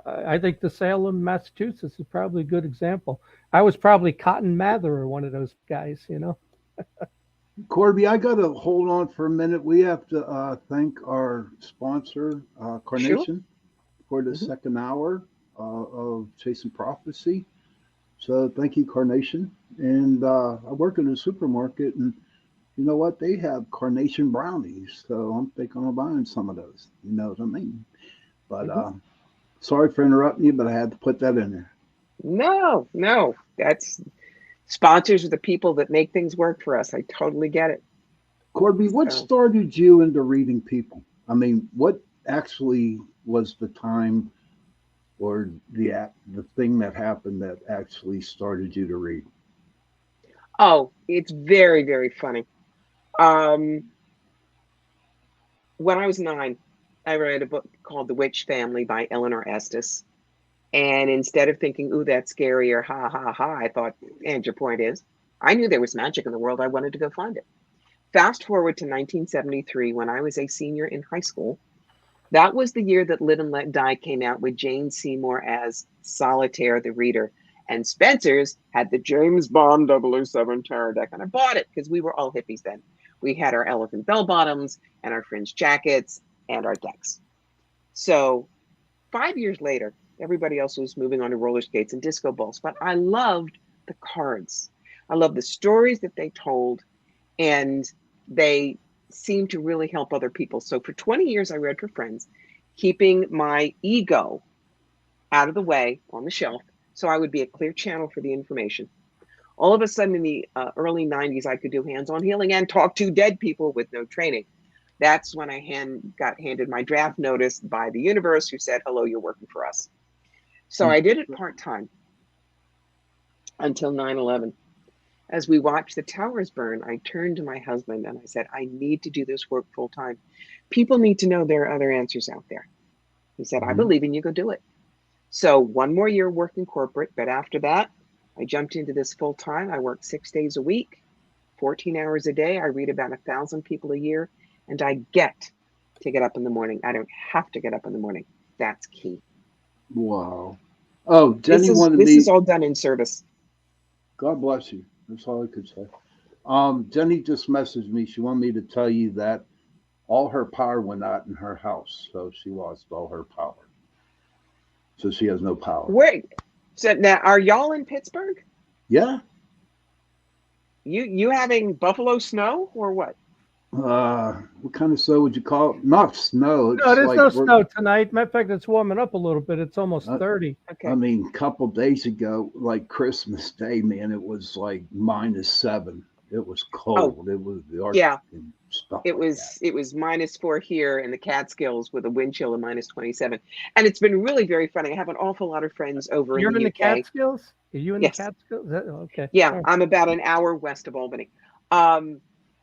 I think the Salem, Massachusetts is probably a good example. I was probably Cotton Mather or one of those guys, Corbie, I got to hold on for a minute. We have to thank our sponsor, Carnation, for the second hour of Chasing Prophecy. So thank you, Carnation. And I work in a supermarket, and you know what? They have Carnation brownies. So I'm thinking of buying some of those. You know what I mean? But sorry for interrupting you, but I had to put that in there. No. That's sponsors are the people that make things work for us. I totally get it. Corbie, what started you into reading people? I mean, what actually was the time or the thing that happened that actually started you to read? Oh, it's very, very funny. When I was 9, I read a book called The Witch Family by Eleanor Estes. And instead of thinking, ooh, that's scary or ha, ha, ha, I thought, and your point is, I knew there was magic in the world. I wanted to go find it. Fast forward to 1973, when I was a senior in high school. That was the year that Live and Let Die came out with Jane Seymour as Solitaire the Reader. And Spencer's had the James Bond 007 tarot deck. And I bought it because we were all hippies then. We had our elephant bell bottoms and our fringe jackets and our decks. So 5 years later, everybody else was moving on to roller skates and disco balls. But I loved the cards. I loved the stories that they told. And they seemed to really help other people. So for 20 years, I read for friends, keeping my ego out of the way on the shelf so I would be a clear channel for the information. All of a sudden in the early 90s, I could do hands-on healing and talk to dead people with no training. That's when I got handed my draft notice by the universe, who said, hello, you're working for us. So I did it part-time until 9/11. As we watched the towers burn, I turned to my husband and I said, I need to do this work full-time. People need to know there are other answers out there. He said, I believe in you, go do it. So 1 more year working corporate, but after that, I jumped into this full-time. I work 6 days a week, 14 hours a day. I read about 1,000 people a year, and I get to get up in the morning. I don't have to get up in the morning. That's key. Wow. Oh, Jenny this is all done in service. God bless you. That's all I could say. Jenny just messaged me. She wanted me to tell you that all her power went out in her house. So she lost all her power. So she has no power. Wait. So now, are y'all in Pittsburgh? Yeah. You having buffalo snow or what? What kind of snow would you call it? Not snow. No, there's no snow tonight. Matter of fact, it's warming up a little bit. It's almost 30. Okay. I mean, a couple days ago, like Christmas Day, man, it was like -7. It was cold. It was the Arctic and stuff. It was -4 here in the Catskills with a wind chill of -27. And it's been really very funny. I have an awful lot of friends over You're in the the UK. Catskills? Are you in the Catskills? Okay. Yeah, I'm about an hour west of Albany.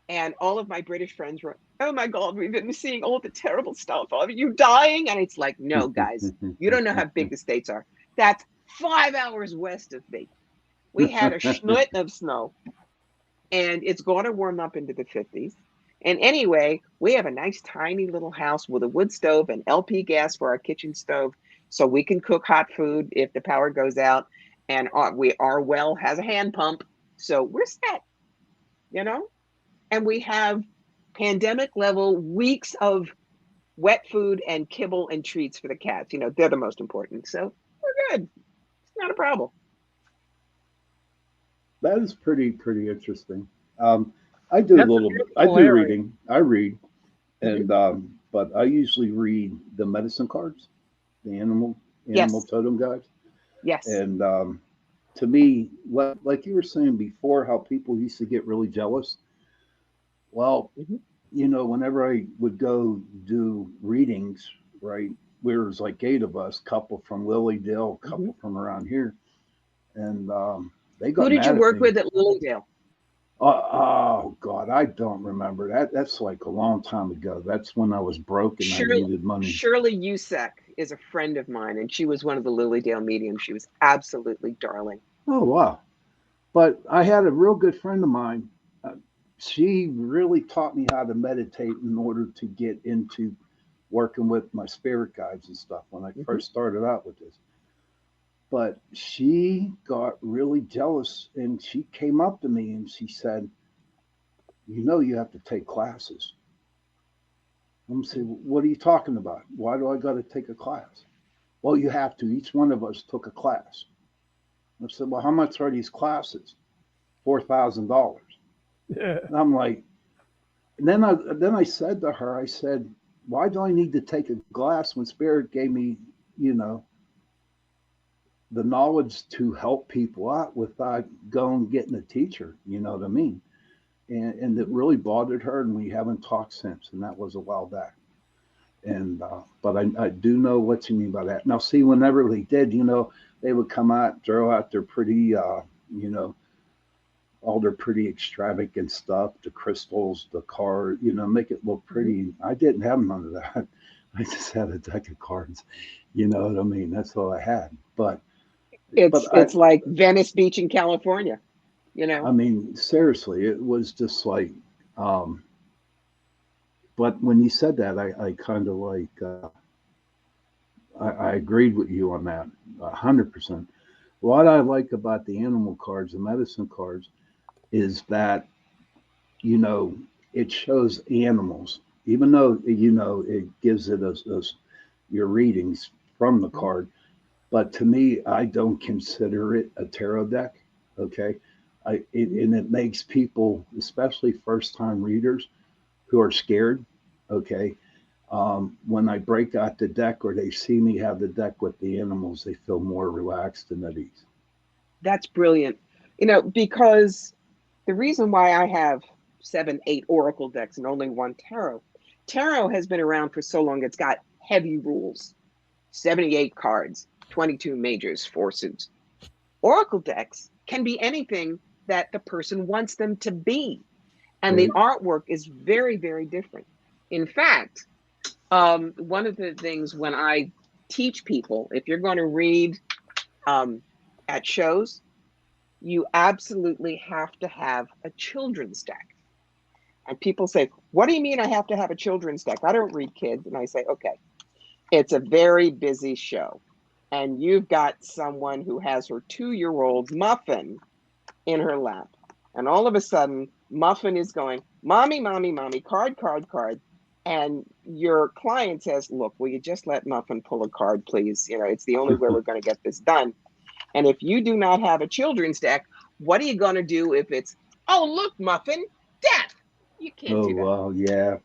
And all of my British friends were, oh my God, we've been seeing all the terrible stuff. Are you dying? And it's like, no, guys, you don't know how big the States are. That's 5 hours west of me. We had a schnoot of snow, and it's going to warm up into the 50s. And anyway, we have a nice tiny little house with a wood stove and LP gas for our kitchen stove, so we can cook hot food if the power goes out. And our well has a hand pump, so we're set, you know? And we have pandemic level weeks of wet food and kibble and treats for the cats. You know, they're the most important. So we're good. It's not a problem. That is pretty interesting. I do That's a a little. I beautiful do area. reading. I read, and but I usually read the medicine cards, the animal Yes. totem guides, Yes. and to me, like you were saying before, how people used to get really jealous. Well, Mhm. you know, whenever I would go do readings, right, there was like 8 of us, couple from Lilydale, couple from around here, and they got Who did you mad at work me. with at Lilydale? Oh God, I don't remember that. That's like a long time ago. That's when I was broke and I needed money. Shirley Usack is a friend of mine, and she was one of the Lilydale mediums. She was absolutely darling. Oh wow! But I had a real good friend of mine. She really taught me how to meditate in order to get into working with my spirit guides and stuff when I first started out with this. But she got really jealous and she came up to me and she said, "You know, you have to take classes." I'm saying, "What are you talking about? Why do I got to take a class?" "Well, you have to. Each one of us took a class." I said, "Well, how much are these classes?" $4,000. Yeah. And I'm like, and then I said to her, I said, "Why do I need to take a class when Spirit gave me, you know, the knowledge to help people out without going and getting a teacher?" You know what I mean? And it really bothered her, and we haven't talked since, and that was a while back. And but I do know what you mean by that. Now, see, whenever they did, you know, they would come out, throw out their pretty, you know, all their pretty extravagant stuff, the crystals, the card, you know, make it look pretty. I didn't have none of that. I just had a deck of cards. You know what I mean? That's all I had. But It's like Venice Beach in California, you know. I mean, seriously, it was just like. But when you said that, I kind of like. I agreed with you on that, 100%. What I like about the animal cards, the medicine cards, is that, you know, it shows animals, even though, you know, it gives it as your readings from the card. But to me, I don't consider it a tarot deck. Okay. And it makes people, especially first time readers who are scared. Okay. When I break out the deck or they see me have the deck with the animals, they feel more relaxed and at ease. That's brilliant. You know, because the reason why I have 7, 8 oracle decks and only 1 tarot. Tarot has been around for so long, it's got heavy rules. 78 cards, 22 majors, 4 suits. Oracle decks can be anything that the person wants them to be. And the artwork is very, very different. In fact, one of the things when I teach people, if you're going to read at shows, you absolutely have to have a children's deck. And people say, what do you mean I have to have a children's deck? I don't read kids. And I say, okay, it's a very busy show. And you've got someone who has her 2-year-old Muffin in her lap. And all of a sudden, Muffin is going, mommy, mommy, mommy, card, card, card. And your client says, look, will you just let Muffin pull a card, please? You know, it's the only way we're going to get this done. And if you do not have a children's deck, what are you going to do if it's, oh, look, Muffin, death? You can't do that. Oh, well, yeah.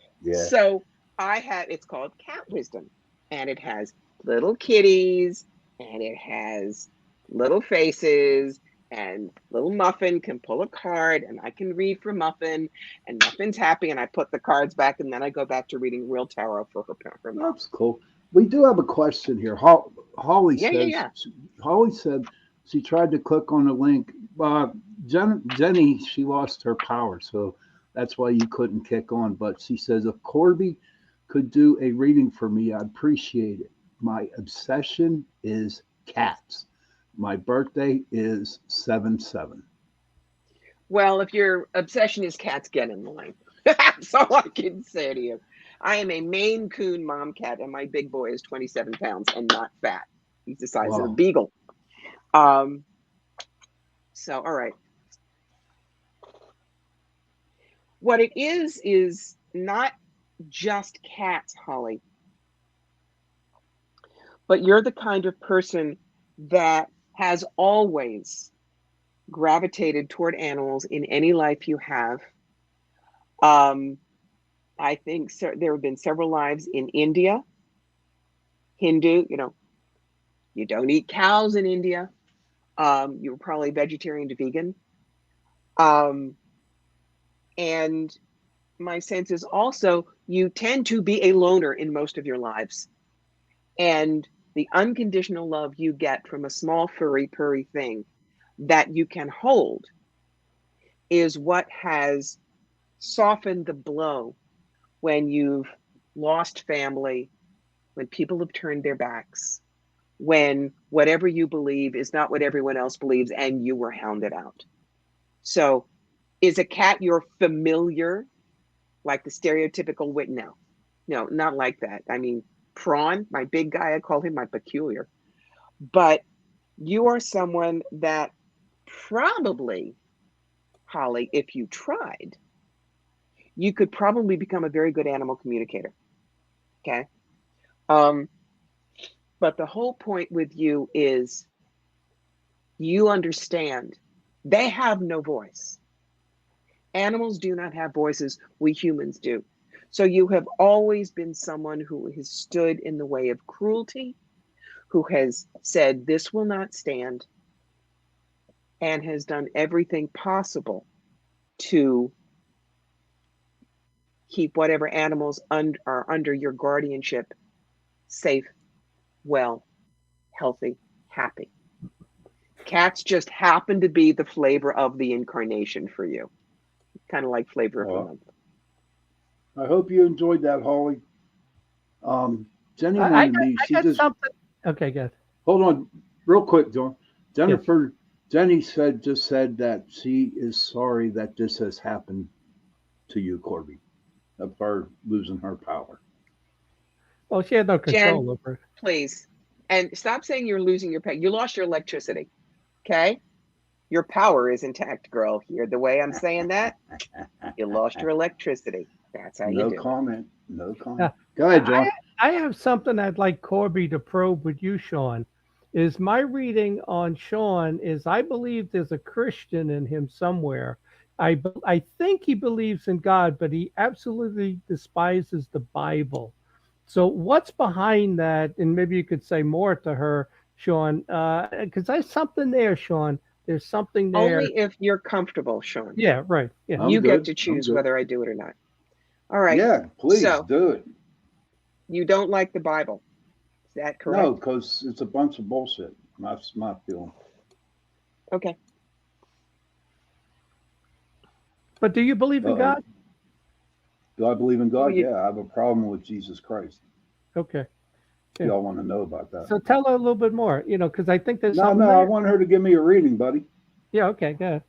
So it's called Cat Wisdom. And it has little kitties, and it has little faces, and little Muffin can pull a card, and I can read for Muffin, and Muffin's happy, and I put the cards back, and then I go back to reading real tarot for her mom. That's cool. We do have a question here. Holly Holly said she tried to click on the link. Jenny, she lost her power, so That's why you couldn't kick on. But she says, if Corbie could do a reading for me, I'd appreciate it. My obsession is cats. My birthday is 7/7. Well, if your obsession is cats, get in line. That's all I can say to you. I am a Maine Coon mom cat, and my big boy is 27 pounds and not fat. He's the size of a Wow. beagle. So, all right. What it is not just cats, Holly, but you're the kind of person that has always gravitated toward animals in any life you have. I think there have been several lives in India, Hindu, you don't eat cows in India. You were probably vegetarian to vegan. And my sense is also you tend to be a loner in most of your lives. And the unconditional love you get from a small furry purry thing that you can hold is what has softened the blow when you've lost family, when people have turned their backs, when whatever you believe is not what everyone else believes and you were hounded out. So is a cat your familiar, like the stereotypical wit? No, not like that. I mean, Prawn, my big guy, I call him my peculiar. But you are someone that probably, Holly, if you tried, you could probably become a very good animal communicator. Okay. But the whole point with you is you understand they have no voice. Animals do not have voices. We humans do. So you have always been someone who has stood in the way of cruelty, who has said this will not stand, and has done everything possible to keep whatever animals are under your guardianship safe, well, healthy, happy. Cats just happen to be the flavor of the incarnation for you. Kind of like flavor of the month. I hope you enjoyed that, Holly. Jenny wanted me. She just something. Okay, good. Hold on, real quick, John. Jennifer. Jenny just said that she is sorry that this has happened to you, Corbie, of her losing her power. Well, she had no control Jen, over it. Please. And stop saying you're losing your power. You lost your electricity. Okay? Your power is intact, girl. You're the way I'm saying that. You lost your electricity. That's how you do. No comment. Go ahead, John. I have something I'd like Corbie to probe with you, Sean. Is my reading on Sean is I believe there's a Christian in him somewhere. I think he believes in God, but he absolutely despises the Bible. So what's behind that? And maybe you could say more to her, Sean, because there's something there, Sean. There's something there. Only if you're comfortable, Sean. Yeah, right. Yeah. You get to choose whether I do it or not. All right. Yeah, please do it. You don't like the Bible. Is that correct? No, because it's a bunch of bullshit. That's my feeling. Okay. But do you believe in God? Do I believe in God? Yeah, I have a problem with Jesus Christ. Okay. Yeah. Y'all want to know about that? So tell her a little bit more, because I think there's something No, there. I want her to give me a reading, buddy. Yeah, okay, go ahead.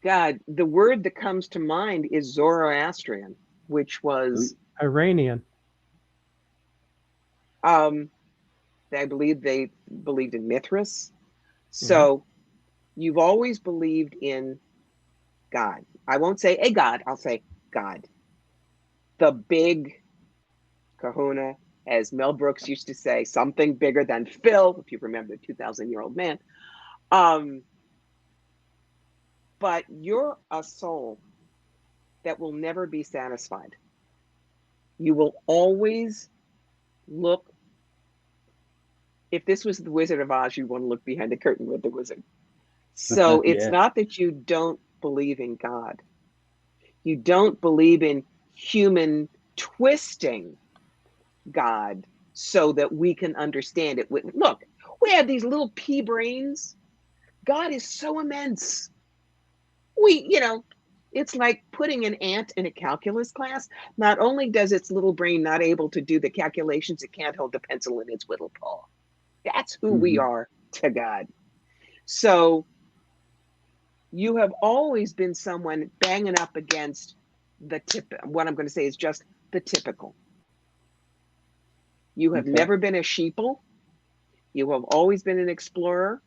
God, the word that comes to mind is Zoroastrian, which was Iranian. I believe they believed in Mithras. So you've always believed in God. I won't say a God, I'll say God. The big kahuna, as Mel Brooks used to say, something bigger than Phil, if you remember the 2,000-year-old man. But you're a soul that will never be satisfied. You will always look. If this was the Wizard of Oz, you want to look behind the curtain with the wizard. So it's not that you don't believe in God. You don't believe in human twisting God so that we can understand it. Look, we have these little pea brains God is so immense. It's like putting an ant in a calculus class. Not only does its little brain not able to do the calculations, it can't hold a pencil in its little paw. That's who we are to God. So you have always been someone banging up against what I'm going to say is just the typical. You have never been a sheeple. You have always been an explorer.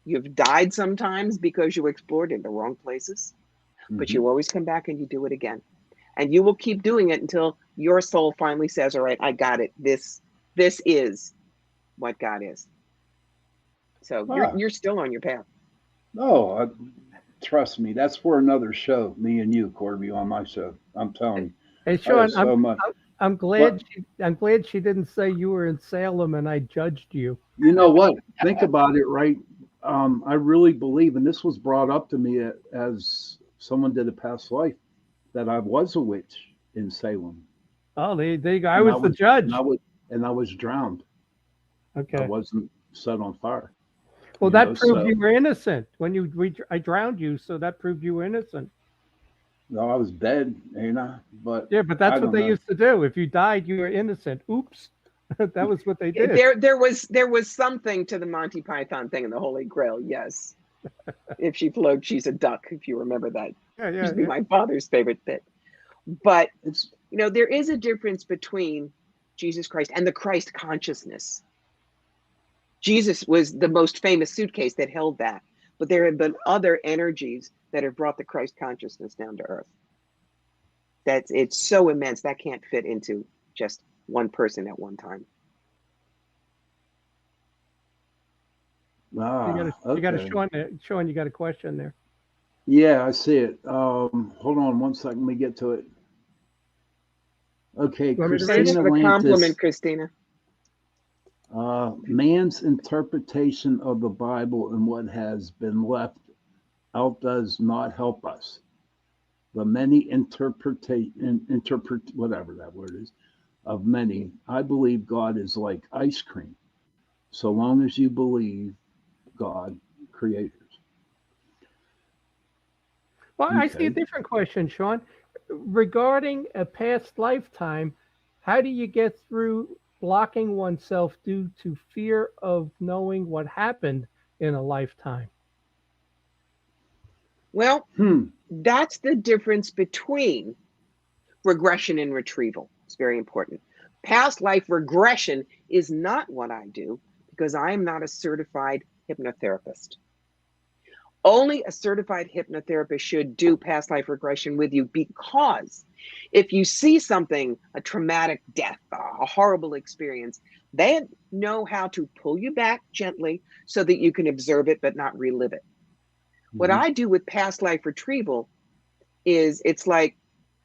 You've died sometimes because you explored in the wrong places, but you always come back and you do it again. And you will keep doing it until your soul finally says, all right, I got it. This is what God is. So you're still on your path. No, trust me, that's for another show. Me and you, Corbie, on my show. I'm telling you. Hey, Sean, so much. I'm glad she didn't say you were in Salem and I judged you. You know what? Think about it, right? I really believe, and this was brought up to me as someone did a past life, that I was a witch in Salem. Oh, there you go. I was the judge. And I was drowned. Okay. I wasn't set on fire. Well, that proved you were innocent. I drowned you, so that proved you were innocent. No, I was dead, but yeah, but that's what they used to do. If you died, you were innocent. Oops. That was what they did. There was something to the Monty Python thing in the Holy Grail, yes. If she floats, she's a duck, if you remember that. Yeah. Used to be my father's favorite bit. But there is a difference between Jesus Christ and the Christ consciousness. Jesus was the most famous suitcase that held that, but there have been other energies that have brought the Christ consciousness down to earth. It's so immense that can't fit into just one person at one time. You got a Sean, you got a question there. Yeah, I see it. Hold on one second. Let me get to it. Okay, Thanks for the compliment, Christina. Man's interpretation of the Bible and what has been left out does not help us. The many interpret whatever that word is of many. I believe God is like ice cream. So long as you believe God creators. Well, I see a different question, Sean. Regarding a past lifetime, how do you get through blocking oneself due to fear of knowing what happened in a lifetime? Well, that's the difference between regression and retrieval. It's very important. Past life regression is not what I do because I am not a certified hypnotherapist. Only a certified hypnotherapist should do past life regression with you, because if you see something, a traumatic death, a horrible experience, they know how to pull you back gently so that you can observe it but not relive it. What I do with past life retrieval is it's like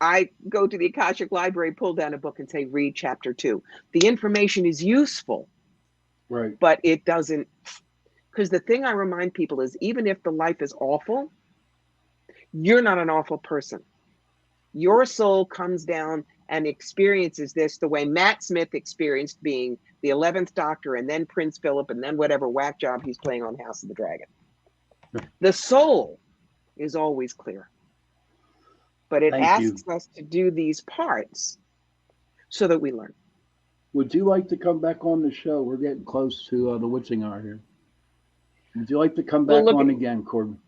I go to the Akashic Library, pull down a book and say, read chapter 2. The information is useful, right? But it doesn't, because the thing I remind people is even if the life is awful, you're not an awful person. Your soul comes down and experiences this the way Matt Smith experienced being the 11th Doctor and then Prince Philip and then whatever whack job he's playing on House of the Dragon. The soul is always clear, but it asks us to do these parts so that we learn. Would you like to come back on the show? We're getting close to the witching hour here. Would you like to come back on again, Corbin?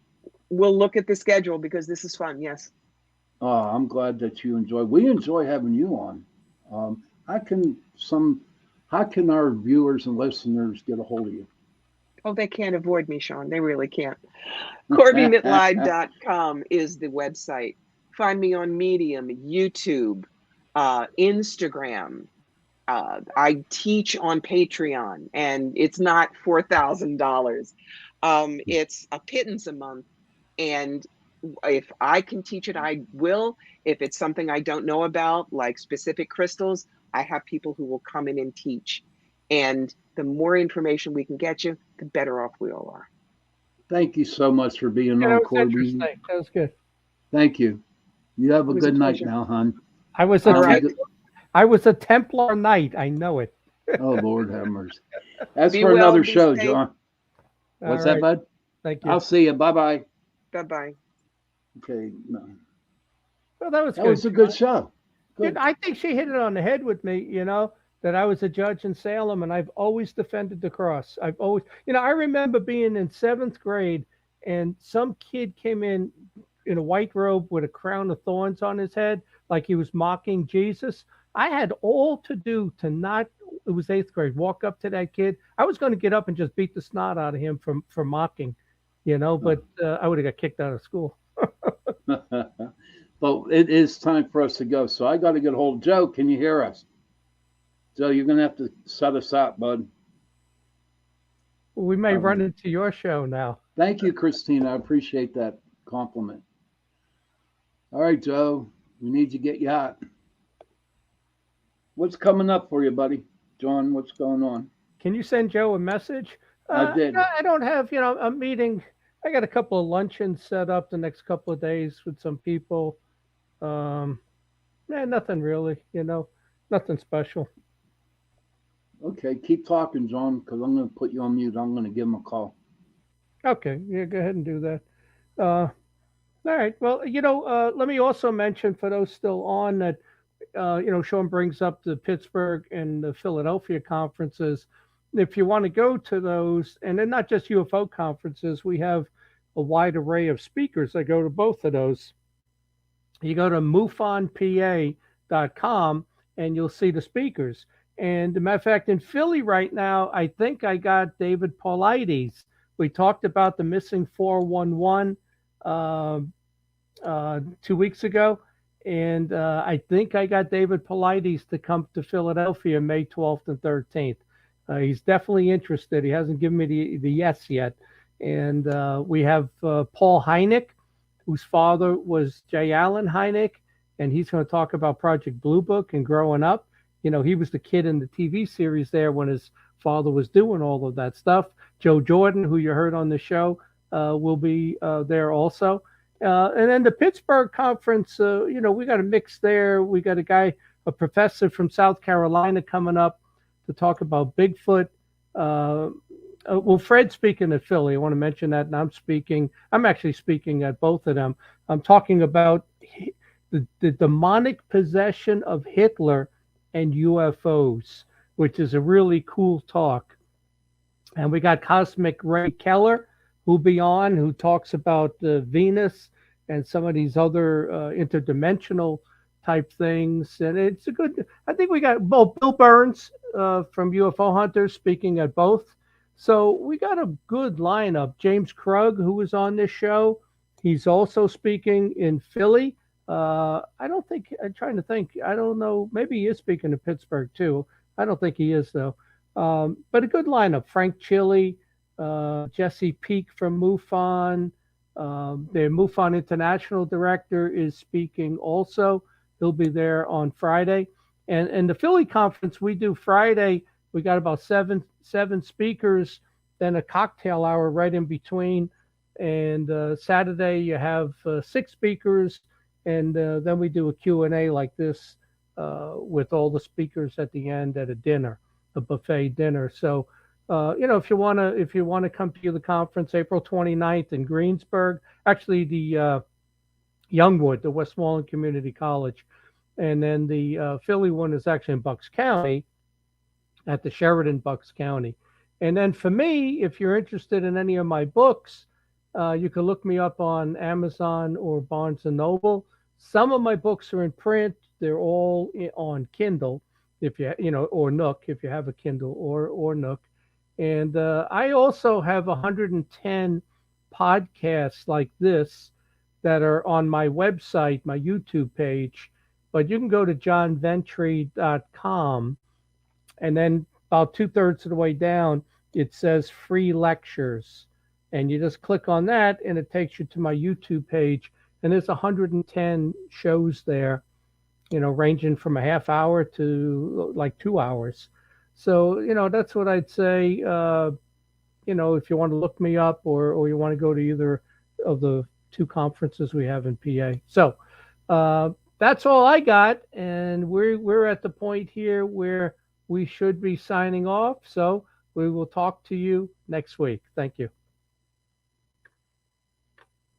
We'll look at the schedule because this is fun. Yes. Oh, I'm glad that you enjoy. We enjoy having you on. How can our viewers and listeners get a hold of you? Oh, they can't avoid me, Sean. They really can't. CorbieMitleid.com is the website. Find me on Medium, YouTube, Instagram. I teach on Patreon, and it's not $4,000. It's a pittance a month. And if I can teach it, I will. If it's something I don't know about, like specific crystals, I have people who will come in and teach. And the more information we can get you, the better off we all are. Thank you so much for being on, Corbie. That was good. Thank you. You have a good night now, hon. I was a Templar Knight. I know it. Oh, Lord have mercy. That's for another show, John. What's that, bud? Thank you. I'll see you. Bye-bye. Bye-bye. Okay. No. Well, that was That good. was a good show. Good. I think she hit it on the head with me, that I was a judge in Salem and I've always defended the cross. I've always, I remember being in 7th grade and some kid came in a white robe with a crown of thorns on his head, like he was mocking Jesus. I had all to do to not, it was 8th grade, walk up to that kid. I was going to get up and just beat the snot out of him for mocking, but I would have got kicked out of school. But it is time for us to go. So I got to get a hold of Joe. Can you hear us? Joe, you're going to have to set us up, bud. We may run into your show now. Thank you, Christina. I appreciate that compliment. All right, Joe, we need to get you out. What's coming up for you, buddy? John, what's going on? Can you send Joe a message? I did. I don't have, a meeting. I got a couple of luncheons set up the next couple of days with some people. Nothing really, nothing special. Okay, keep talking, John, because I'm going to put you on mute. I'm going to give him a call. Okay, yeah, go ahead and do that. All right. Well, let me also mention for those still on that, Sean brings up the Pittsburgh and the Philadelphia conferences. If you want to go to those, and they're not just UFO conferences, we have a wide array of speakers that go to both of those. You go to MUFONPA.com and you'll see the speakers. And as a matter of fact, in Philly right now, I think I got David Paulides. We talked about the missing 411 2 weeks ago. And I think I got David Paulides to come to Philadelphia May 12th and 13th. He's definitely interested. He hasn't given me the yes yet. And we have Paul Hynek, whose father was J. Allen Hynek, and he's going to talk about Project Blue Book and growing up. He was the kid in the TV series there when his father was doing all of that stuff. Joe Jordan, who you heard on the show, will be there also. And then the Pittsburgh conference, we got a mix there. We got a professor from South Carolina coming up to talk about Bigfoot. Fred's speaking at Philly. I want to mention that. And I'm actually speaking at both of them. I'm talking about the demonic possession of Hitler and UFOs, which is a really cool talk. And we got Cosmic Ray Keller, who'll be on, who talks about Venus and some of these other interdimensional type things. And it's I think we got both Bill Burns from UFO Hunters speaking at both. So we got a good lineup. James Krug, who was on this show, he's also speaking in Philly. I'm trying to think. I don't know. Maybe he is speaking to Pittsburgh too. I don't think he is though. But a good lineup. Frank Chili, Jesse Peak from MUFON. The MUFON International Director is speaking also. He'll be there on Friday. And the Philly conference we do Friday, we got about seven speakers, then a cocktail hour right in between. And Saturday you have 6 speakers, and then we do a Q&A like this with all the speakers at the end at a buffet dinner. So, if you want to come to the conference, April 29th in Greensburg, actually the Youngwood, the Westmoreland Community College. And then the Philly one is actually in Bucks County at the Sheridan Bucks County. And then for me, if you're interested in any of my books, you can look me up on Amazon or Barnes & Noble. Some of my books are in print. They're all on Kindle, or Nook, if you have a Kindle or Nook. And I also have 110 podcasts like this that are on my website, my YouTube page. But you can go to johnventry.com, and then about 2/3 of the way down, it says free lectures. And you just click on that, and it takes you to my YouTube page. And there's 110 shows there, ranging from a half hour to like 2 hours. So, that's what I'd say, if you want to look me up or you want to go to either of the 2 conferences we have in PA. So that's all I got. And we're at the point here where we should be signing off. So we will talk to you next week. Thank you.